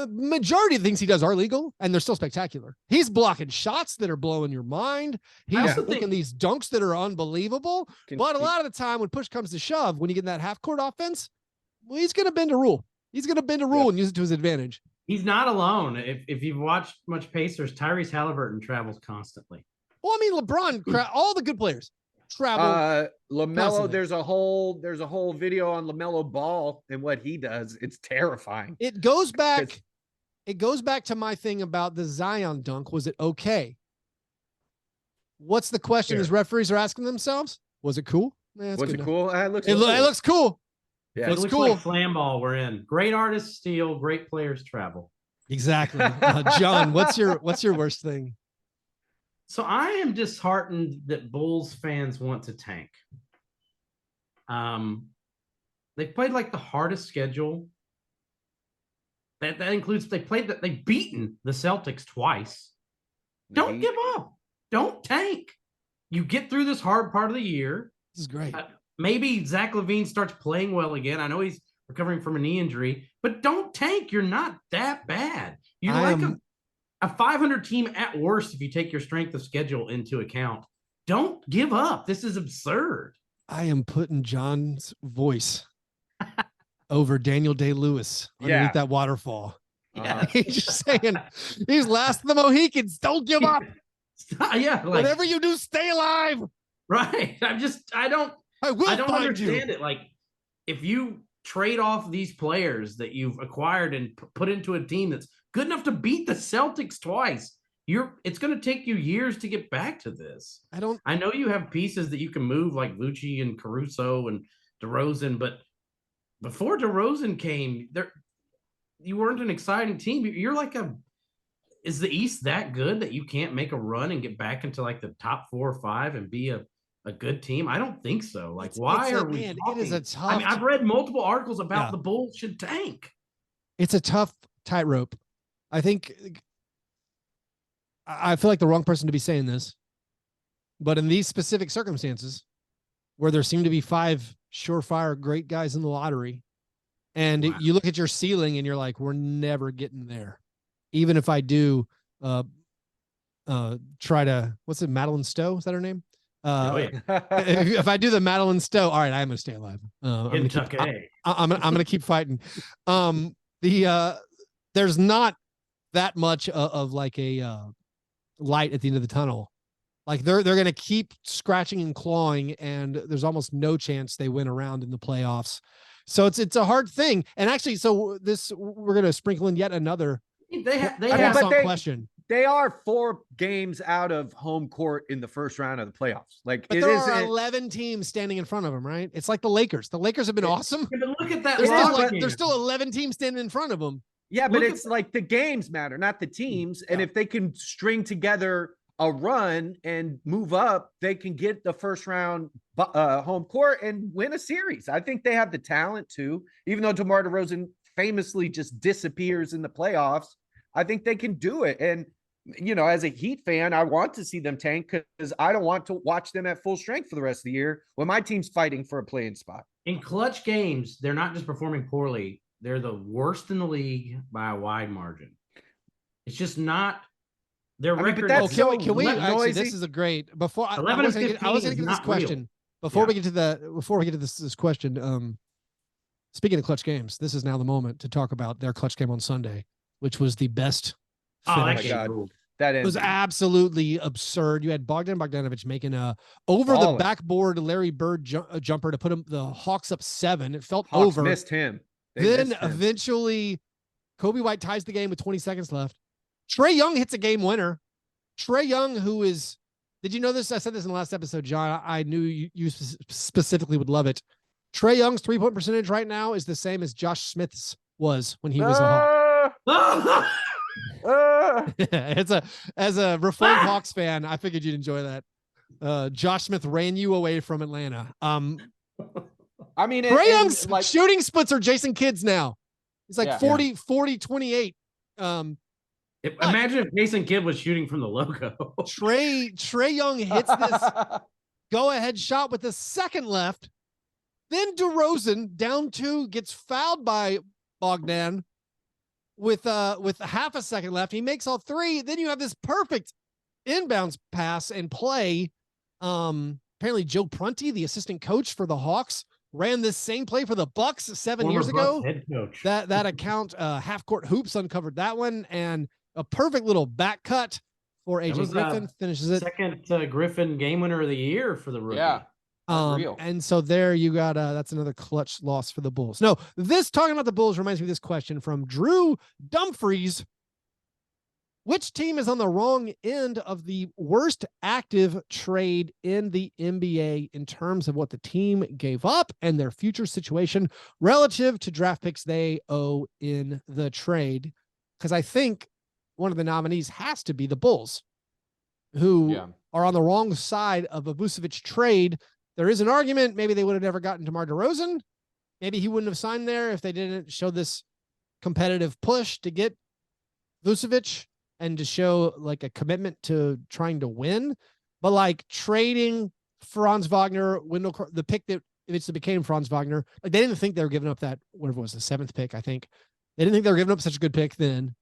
majority of the things he does are legal, and they're still spectacular. He's blocking shots that are blowing your mind. He's making these dunks that are unbelievable. But a lot of the time, when push comes to shove, when you get in that half-court offense, well, he's going to bend a rule. He's going to bend a rule and use it to his advantage. He's not alone. If you've watched much Pacers, Tyrese Halliburton travels constantly. Well, I mean, LeBron, all the good players travel. LaMelo, constantly. there's a whole video on LaMelo Ball and what he does. It's terrifying. It goes back to my thing about the Zion dunk. Was it okay? What's the question Sure. these referees are asking themselves? Was it cool? Was it cool? It looks It looks cool. Yeah, It looks cool. like Flam Ball we're in. Great artists steal, great players travel. Exactly. John, what's your worst thing? So I am disheartened that Bulls fans want to tank. They played like the hardest schedule. That includes they've beaten the Celtics twice. Don't give up. Don't tank. You get through this hard part of the year. This is great. Maybe Zach LaVine starts playing well again. I know he's recovering from a knee injury, but don't tank. You're not that bad. You're a 500 team at worst if you take your strength of schedule into account. Don't give up. This is absurd. I am putting John's voice over Daniel Day-Lewis underneath that waterfall. Yeah. He's just saying, he's last of the Mohicans. Don't give up. Yeah. Like, whatever you do, stay alive. Right. I don't understand it. Like, if you trade off these players that you've acquired and put into a team that's good enough to beat the Celtics twice, it's going to take you years to get back to this. I know you have pieces that you can move like Lucci and Caruso and DeRozan, but before DeRozan came, you weren't an exciting team. You're like is the East that good that you can't make a run and get back into like the top 4 or 5 and be a good team? I don't think so. Like, why are we talking? It is a tough. I mean, I've read multiple articles about the Bulls should tank. It's a tough tightrope. I think I feel like the wrong person to be saying this, but in these specific circumstances where there seem to be 5 surefire great guys in the lottery, and you look at your ceiling and you're like, we're never getting there. Even if I do try to, what's it, Madeline Stowe? Is that her name? If I do the Madeline Stowe, all right, I'm gonna stay alive. I'm gonna keep fighting. There's not that much of like a light at the end of the tunnel. Like they're gonna keep scratching and clawing, and there's almost no chance they win around in the playoffs. So it's a hard thing. And actually, so we're gonna sprinkle in yet another. They have question. They are 4 games out of home court in the first round of the playoffs. Like, but there are 11 teams standing in front of them, right? It's like the Lakers. The Lakers have been awesome. Yeah, but look at that. There's still 11 teams standing in front of them. Yeah, but it's like the games matter, not the teams. And if they can string together a run and move up, they can get the first round home court and win a series. I think they have the talent to, even though DeMar DeRozan famously just disappears in the playoffs. I think they can do it. And, you know, as a Heat fan, I want to see them tank because I don't want to watch them at full strength for the rest of the year when my team's fighting for a play-in spot. In clutch games, they're not just performing poorly. They're the worst in the league by a wide margin. It's just not their record. Can we actually, this is a great, before I was going to get this question. Before we get to this question, speaking of clutch games, this is now the moment to talk about their clutch game on Sunday, which was the best finish. Oh my God. It was absolutely absurd. You had Bogdanovich making a over the backboard Larry Bird jumper to put the Hawks up 7. It felt Hawks over. Missed him. Then eventually Kobe White ties the game with 20 seconds left. Trae Young hits a game winner. Trae Young, who is, did you know this? I said this in the last episode, John. I knew you specifically would love it. Trae Young's 3-point percentage right now is the same as Josh Smith's was when he was a Hawk. As a reformed Hawks fan, I figured you'd enjoy that. Josh Smith ran you away from Atlanta. I mean, Trae Young's shooting splits are Jason Kidd's now. It's like 40, 28. Imagine if Jason Kidd was shooting from the logo. Trae Young hits this go-ahead shot with a second left. Then DeRozan down 2 gets fouled by Bogdan with half a second left. He makes all 3. Then you have this perfect inbounds pass and play. Apparently Joe Prunty, the assistant coach for the Hawks, ran this same play for the Bucks 7 years ago. Head coach. That account, Half Court Hoops uncovered that one, and a perfect little back cut for AJ Griffin finishes it. Second Griffin game winner of the year for the rookie. Yeah. And so there you got that's another clutch loss for the Bulls. No, this talking about the Bulls reminds me of this question from Drew Dumfries. Which team is on the wrong end of the worst active trade in the NBA in terms of what the team gave up and their future situation relative to draft picks they owe in the trade? Because I think one of the nominees has to be the Bulls, who are on the wrong side of a Vucevic trade. There is an argument. Maybe they would have never gotten DeMar DeRozan. Maybe he wouldn't have signed there if they didn't show this competitive push to get Vucevic and to show like a commitment to trying to win. But like trading Franz Wagner, the pick that eventually became Franz Wagner, like they didn't think they were giving up that, whatever it was, the 7th pick, I think. They didn't think they were giving up such a good pick then.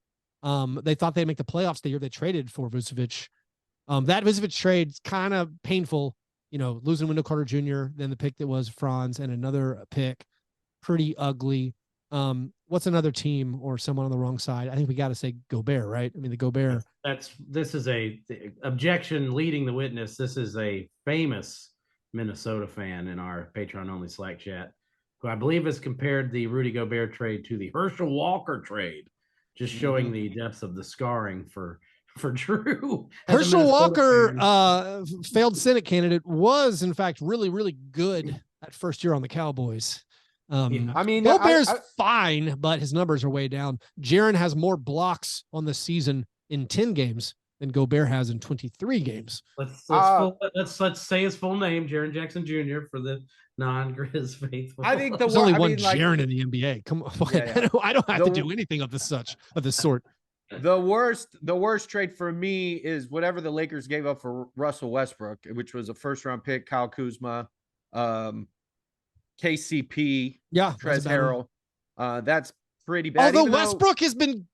They thought they'd make the playoffs the year they traded for Vucevic. That Vucevic trade's kind of painful, losing Wendell Carter Jr., then the pick that was Franz, and another pick. Pretty ugly. What's another team or someone on the wrong side? I think we got to say Gobert, right? I mean, the Gobert. This is a objection leading the witness. This is a famous Minnesota fan in our Patreon only Slack chat, who I believe has compared the Rudy Gobert trade to the Herschel Walker trade, just showing the depths of the scarring for Drew. Herschel Walker, failed Senate candidate, was in fact really, really good at first year on the Cowboys. I mean, Gobert's fine, but his numbers are way down. Jaren has more blocks on the season in 10 games than Gobert has in 23 games. Let's say his full name, Jaren Jackson Jr. for the non-Grizz faithful. I think there's only one Jaren in the NBA. Come on, I don't have to do anything of this sort. The worst trade for me is whatever the Lakers gave up for Russell Westbrook, which was a first-round pick, Kyle Kuzma, KCP, Trez Harrell. That's pretty bad. Although Westbrook has been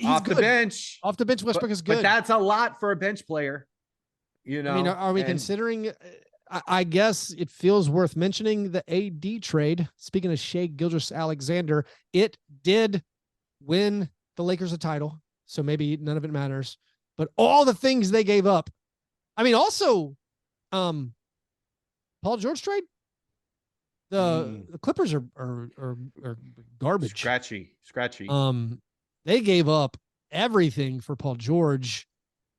off the bench. Off the bench, Westbrook is good. But that's a lot for a bench player. I mean, are we considering? I guess it feels worth mentioning the AD trade. Speaking of Shai Gilgeous-Alexander, it did win the Lakers a title, so maybe none of it matters. But all the things they gave up. I mean, also, Paul George trade. The Clippers are garbage. Scratchy. They gave up everything for Paul George,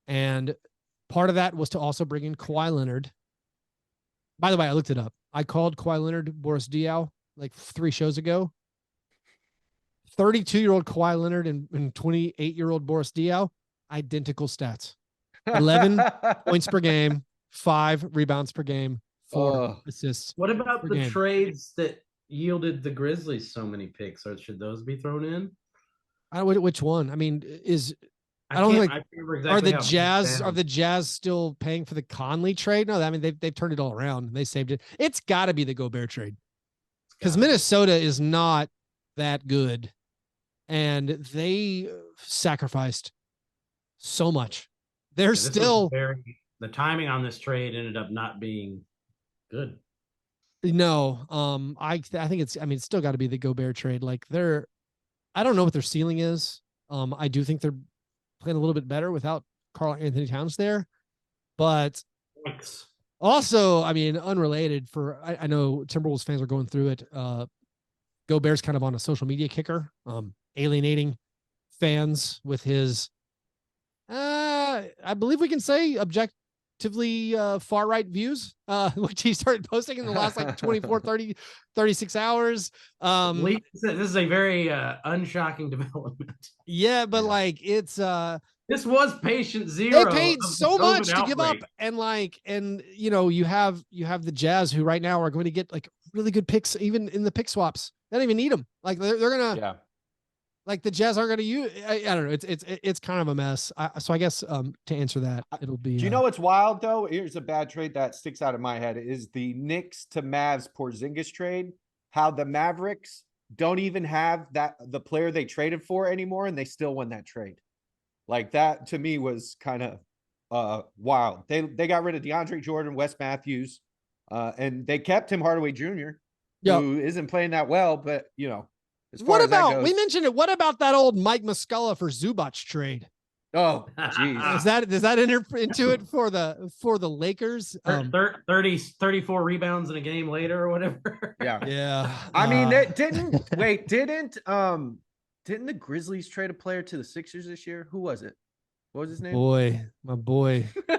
and part of that was to also bring in Kawhi Leonard. By the way, I looked it up. I called Kawhi Leonard Boris Diaw like 3 shows ago. 32-year-old Kawhi Leonard and 28-year-old Boris Diaw, identical stats. 11 points per game, 5 rebounds per game. 4 assists. What about the trades that yielded the Grizzlies so many picks? Or should those be thrown in? Which one? I mean, are the Jazz still paying for the Conley trade? No, I mean they've turned it all around. They saved it. It's got to be the Gobert trade because Minnesota is not that good, and they sacrificed so much. They're still the timing on this trade ended up not being good. No, I think it's still got to be the Gobert trade. Like I don't know what their ceiling is. I do think they're playing a little bit better without Karl Anthony Towns there, but also, I mean, unrelated I know Timberwolves fans are going through it. Gobert's kind of on a social media kicker, alienating fans with his, I believe we can say objectively far right views, which he started posting in the last 24, 30, 36 hours. This is a very unshocking development. Yeah, but this was patient zero. They paid so much to give up, and you have the Jazz, who right now are going to get really good picks even in the pick swaps. They don't even need them. They're gonna the Jazz aren't gonna use. I don't know. It's kind of a mess. So I guess to answer that, it'll be. Do you know what's wild though? Here's a bad trade that sticks out in my head: is the Knicks to Mavs Porzingis trade. How the Mavericks don't even have the player they traded for anymore, and they still won that trade. That to me was kind of wild. They got rid of DeAndre Jordan, Wes Matthews, and they kept Tim Hardaway Jr. who isn't playing that well, but as far as that goes. We mentioned it. What about that old Mike Muscala for Zubac trade? Oh, jeez. Does that enter into it for the Lakers? 34 rebounds in a game later or whatever. Yeah. I mean, didn't the Grizzlies trade a player to the Sixers this year? Who was it? What was his name? My boy. I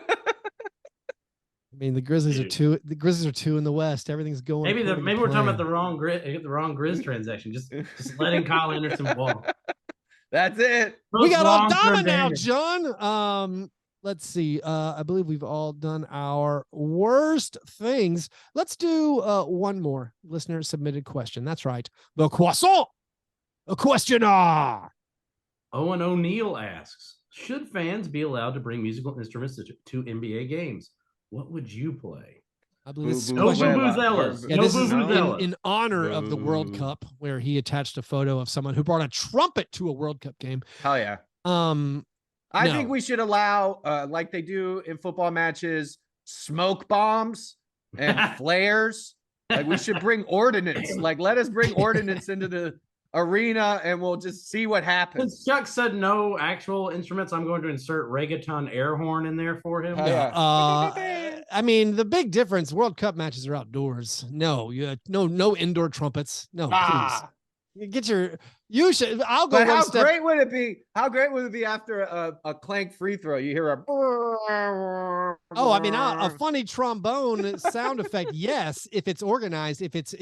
mean, the Grizzlies are two. The Grizzlies are two in the West. Everything's going. Maybe we're talking about the wrong Grizz transaction. Just letting Kyle Anderson walk. That's it. We got Aldama now, John. Let's see. I believe we've all done our worst things. Let's do one more listener submitted question. That's right. The croissant. A questioner. Owen O'Neill asks, should fans be allowed to bring musical instruments to NBA games? What would you play? I believe it's no vuvuzelas. Yeah, this is in honor of the World Cup, where he attached a photo of someone who brought a trumpet to a World Cup game. Hell yeah. I think we should allow, like they do in football matches, smoke bombs and flares. Like we should bring ordnance. Like let us bring ordnance into the arena and we'll just see what happens. Since Chuck said no actual instruments, I'm going to insert reggaeton air horn in there for him. I mean, the big difference, World Cup matches are outdoors. No indoor trumpets. No, please. Get your I'll go. But how great would it be? How great would it be after a clank free throw? You hear I mean, a funny trombone sound effect, yes, if it's organized, if it's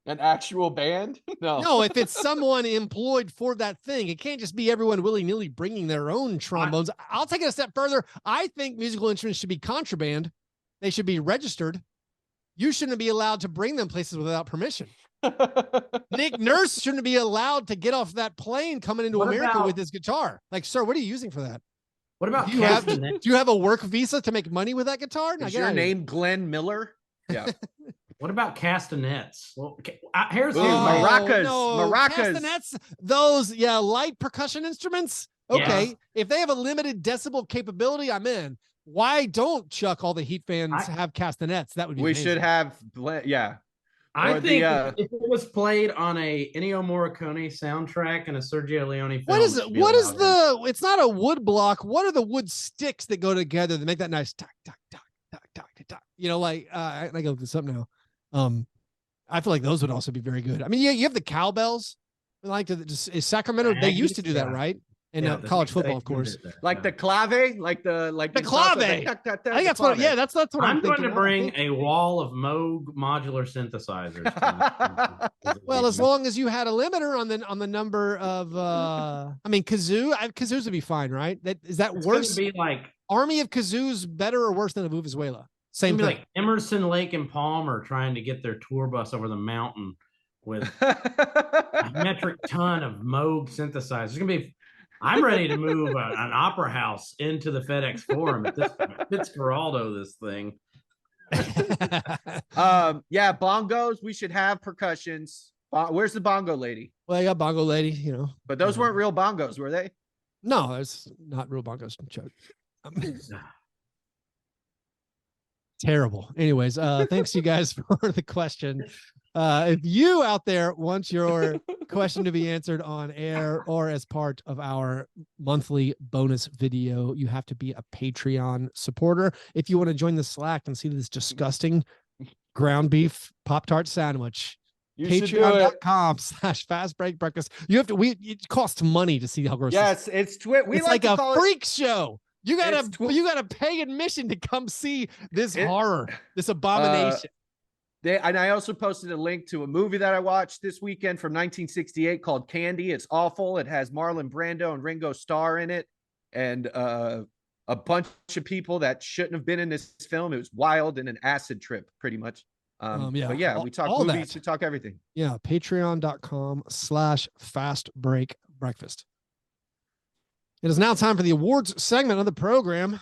an actual band? No, if it's someone employed for that thing, it can't just be everyone willy-nilly bringing their own trombones. I'll take it a step further. I think musical instruments should be contraband. They should be registered. You shouldn't be allowed to bring them places without permission. Nick Nurse shouldn't be allowed to get off that plane coming into America with his guitar. Like, sir, what are you using for that? What about do you have a work visa to make money with that guitar? Is your name Glenn Miller? Yeah. What about castanets? Well, here's maracas. Maracas. Castanets, those, light percussion instruments. Okay. Yeah. If they have a limited decibel capability, I'm in. Why don't Chuck, all the Heat fans, have castanets? That would be amazing. Should have, I think if it was played on a Ennio Morricone soundtrack and a Sergio Leone film. It's not a wood block. What are the wood sticks that go together that make that nice tack, tack, tack, tack, tack, tack? I gotta look this up now. I feel like those would also be very good. I mean, you have the cowbells. Like is Sacramento, they used to do that, right? In college football, of course. Like the clave, like the clave. I think that's what. Yeah, that's what I'm going to bring a wall of Moog modular synthesizers. Well, as long as you had a limiter on the number of, I mean, kazoos would be fine, right? Is that worse? Be like Army of Kazoos better or worse than a Vuvuzela? Same thing. Like Emerson, Lake, and Palmer trying to get their tour bus over the mountain with a metric ton of Moog synthesizers. It's gonna be. I'm ready to move an opera house into the FedEx Forum at this point. Fitzgeraldo, this thing. Bongos. We should have percussions. Where's the bongo lady? Well, I got bongo lady, But those weren't real bongos, were they? No, it's not real bongos. Terrible. Anyways, thanks you guys for the question. If you out there want your question to be answered on air or as part of our monthly bonus video, you have to be a Patreon supporter. If you want to join the Slack and see this disgusting ground beef Pop-Tart sandwich, patreon.com/fastbreak breakfast. It costs money to see how gross. Yes, it's like a freak show. You gotta pay admission to come see this horror, this abomination. And I also posted a link to a movie that I watched this weekend from 1968 called Candy. It's awful. It has Marlon Brando and Ringo Starr in it, and a bunch of people that shouldn't have been in this film. It was wild and an acid trip, pretty much. But we talk movies, we talk everything. Yeah, patreon.com/fastbreak breakfast. It is now time for the awards segment of the program.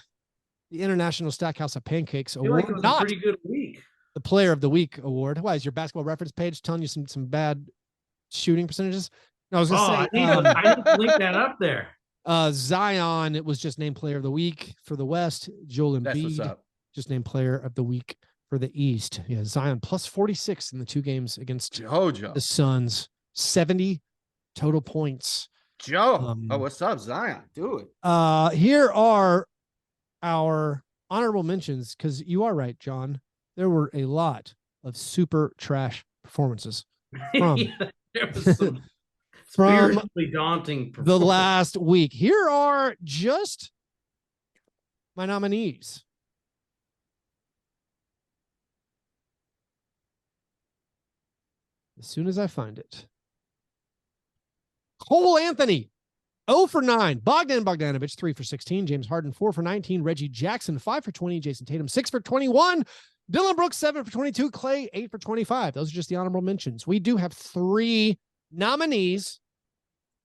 The International Stackhouse of Pancakes Award. Like it was a pretty good week. The Player of the Week Award. Why is your basketball reference page telling you some bad shooting percentages? No, I was going to say. I need to link that up there. Zion, it was just named Player of the Week for the West. Joel Embiid, just named Player of the Week for the East. Yeah, Zion plus 46 in the 2 games against the Suns. 70 total points. What's up, Zion? Do it. Here are our honorable mentions, because you are right, John. There were a lot of super trash performances from, there was some spiritually daunting the last week. Here are just my nominees. As soon as I find it. Cole Anthony, 0 for 9. Bogdan Bogdanovic, 3 for 16. James Harden, 4 for 19. Reggie Jackson, 5 for 20. Jason Tatum, 6 for 21. Dylan Brooks, 7 for 22. Clay, 8 for 25. Those are just the honorable mentions. We do have 3 nominees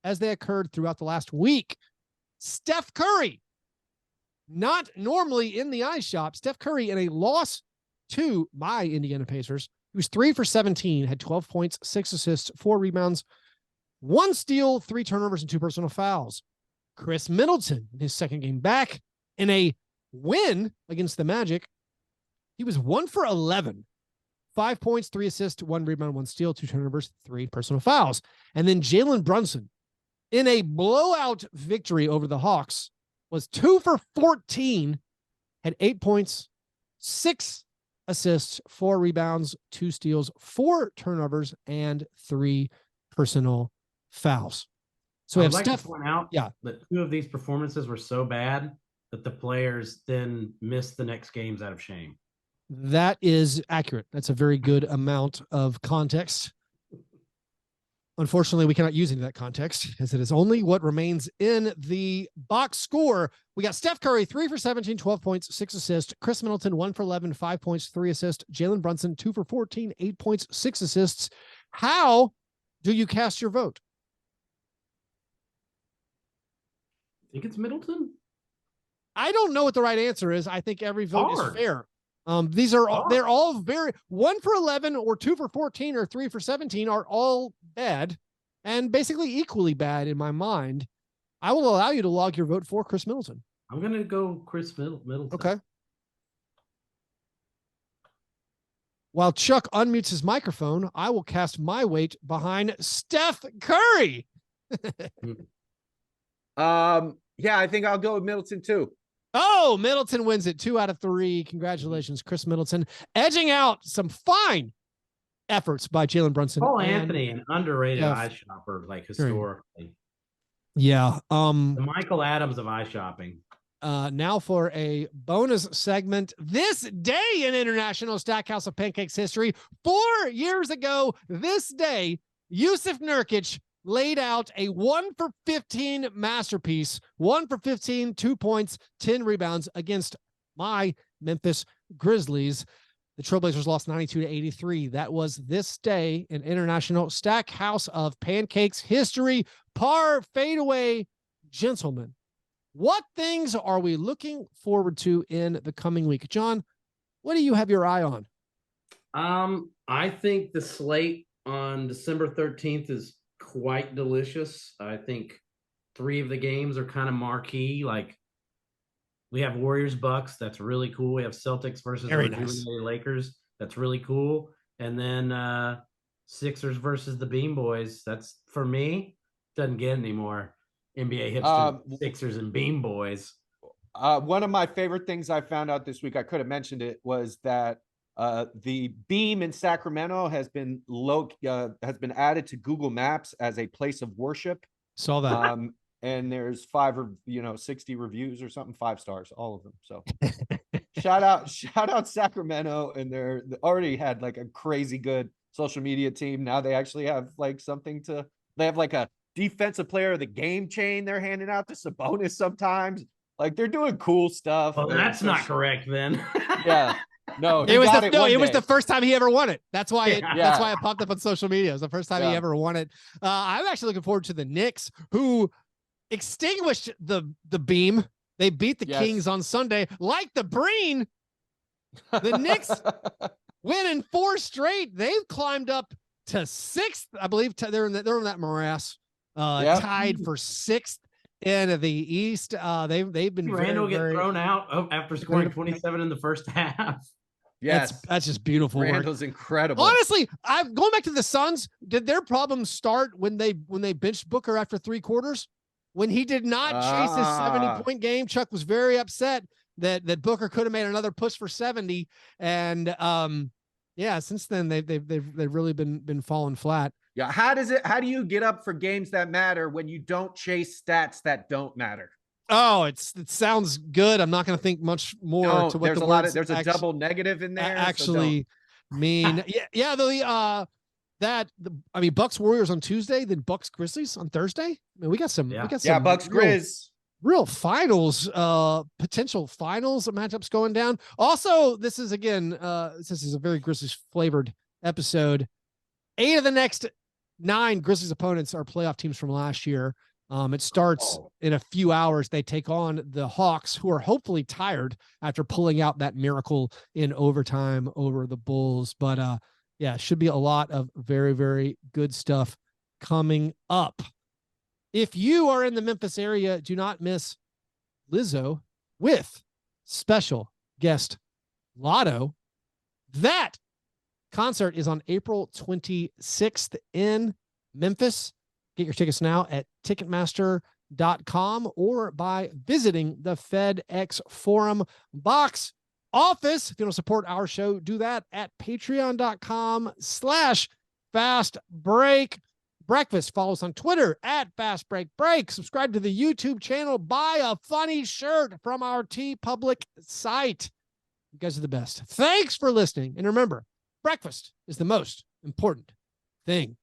as they occurred throughout the last week. Steph Curry, not normally in the ice shop. Steph Curry in a loss to my Indiana Pacers. He was 3 for 17, had 12 points, 6 assists, 4 rebounds, 1 steal, 3 turnovers, and 2 personal fouls. Chris Middleton, in his second game back, in a win against the Magic, he was 1 for 11. 5 points, 3 assists, 1 rebound, 1 steal, 2 turnovers, 3 personal fouls. And then Jalen Brunson, in a blowout victory over the Hawks, was 2 for 14, had 8 points, 6 assists, 4 rebounds, 2 steals, 4 turnovers, and 3 personal fouls. So we have Steph. To point out that 2 of these performances were so bad that the players then missed the next games out of shame. That is accurate. That's a very good amount of context. Unfortunately, we cannot use any of that context, as it is only what remains in the box score. We got Steph Curry, 3 for 17, 12 points, 6 assists. Chris Middleton, 1 for 11, 5 points, 3 assists. Jalen Brunson, 2 for 14, 8 points, 6 assists. How do you cast your vote? I think it's Middleton. I don't know what the right answer is. I think every vote is fair. These are all, they're all very 1 for 11 or 2 for 14 or 3 for 17 are all bad and basically equally bad in my mind. I will allow you to log your vote for Chris Middleton. I'm going to go Chris Middleton. Okay. While Chuck unmutes his microphone, I will cast my weight behind Steph Curry. Yeah, I think I'll go with Middleton too. Oh, Middleton wins it 2 out of 3. Congratulations, Chris Middleton, edging out some fine efforts by Jalen Brunson. Cole Anthony, an underrated eye shopper, like historically. Yeah. The Michael Adams of eye shopping. Now for a bonus segment. This day in International Stackhouse of Pancakes history, 4 years ago this day, Yusuf Nurkic laid out a 1 for 15 masterpiece, 1 for 15, 2 points, 10 rebounds against my Memphis Grizzlies. The Trailblazers lost 92-83. That was this day in International Stackhouse of Pancakes history. Par fadeaway, gentlemen. What things are we looking forward to in the coming week? John, what do you have your eye on? I think the slate on December 13th is quite delicious. I think 3 of the games are kind of marquee. Like, we have Warriors Bucks, that's really cool. We have Celtics versus the rejuvenated Lakers, that's really cool. And then Sixers versus the Bean Boys. That's, for me, doesn't get any more NBA hipster Sixers and Bean Boys. One of my favorite things I found out this week, I could have mentioned it, was that the Beam in Sacramento has been added to Google Maps as a place of worship. Saw that. And there's 60 reviews or something, 5 stars, all of them. So shout out Sacramento, and they already had like a crazy good social media team. Now they actually have like they have like a defensive player of the game chain they're handing out to Sabonis sometimes. Like, they're doing cool stuff. Well, that's not correct then. Yeah. No, it was the first time he ever won it. That's why that's why it popped up on social media. It was the first time he ever won it. I'm actually looking forward to the Knicks, who extinguished the Beam. They beat the Kings on Sunday. Like the Breen, the Knicks win in 4 straight. They've climbed up to 6th, I believe. They're in that morass, tied for 6th in the East. They've been Randall get thrown out after scoring 27 in the first half. Yes. That's just beautiful Randall's work. incredible. Honestly, I'm going back to the Suns. Did their problems start when they benched Booker after 3 quarters? When he did not chase his 70-point game, Chuck was very upset that Booker could have made another push for 70. And yeah, since then they've really been falling flat. Yeah. How do you get up for games that matter when you don't chase stats that don't matter? Oh, it sounds good. I'm not going to think much more to what there's a double negative in there. Actually mean. Yeah. Bucks Warriors on Tuesday, then Bucks Grizzlies on Thursday. I mean, we got some Bucks Grizz. Real finals, potential finals matchups going down. Also, this is a very Grizzlies flavored episode. 8 of the next 9 Grizzlies opponents are playoff teams from last year. It starts in a few hours. They take on the Hawks, who are hopefully tired after pulling out that miracle in overtime over the Bulls. But yeah, should be a lot of very, very good stuff coming up. If you are in the Memphis area, do not miss Lizzo with special guest Lotto. That concert is on April 26th in Memphis. Get your tickets now at Ticketmaster.com or by visiting the FedEx Forum box office. If you want to support our show, do that at patreon.com/fastbreak breakfast. Follow us on Twitter at Fastbreak Break. Subscribe to the YouTube channel. Buy a funny shirt from our TeePublic site. You guys are the best. Thanks for listening. And remember, breakfast is the most important thing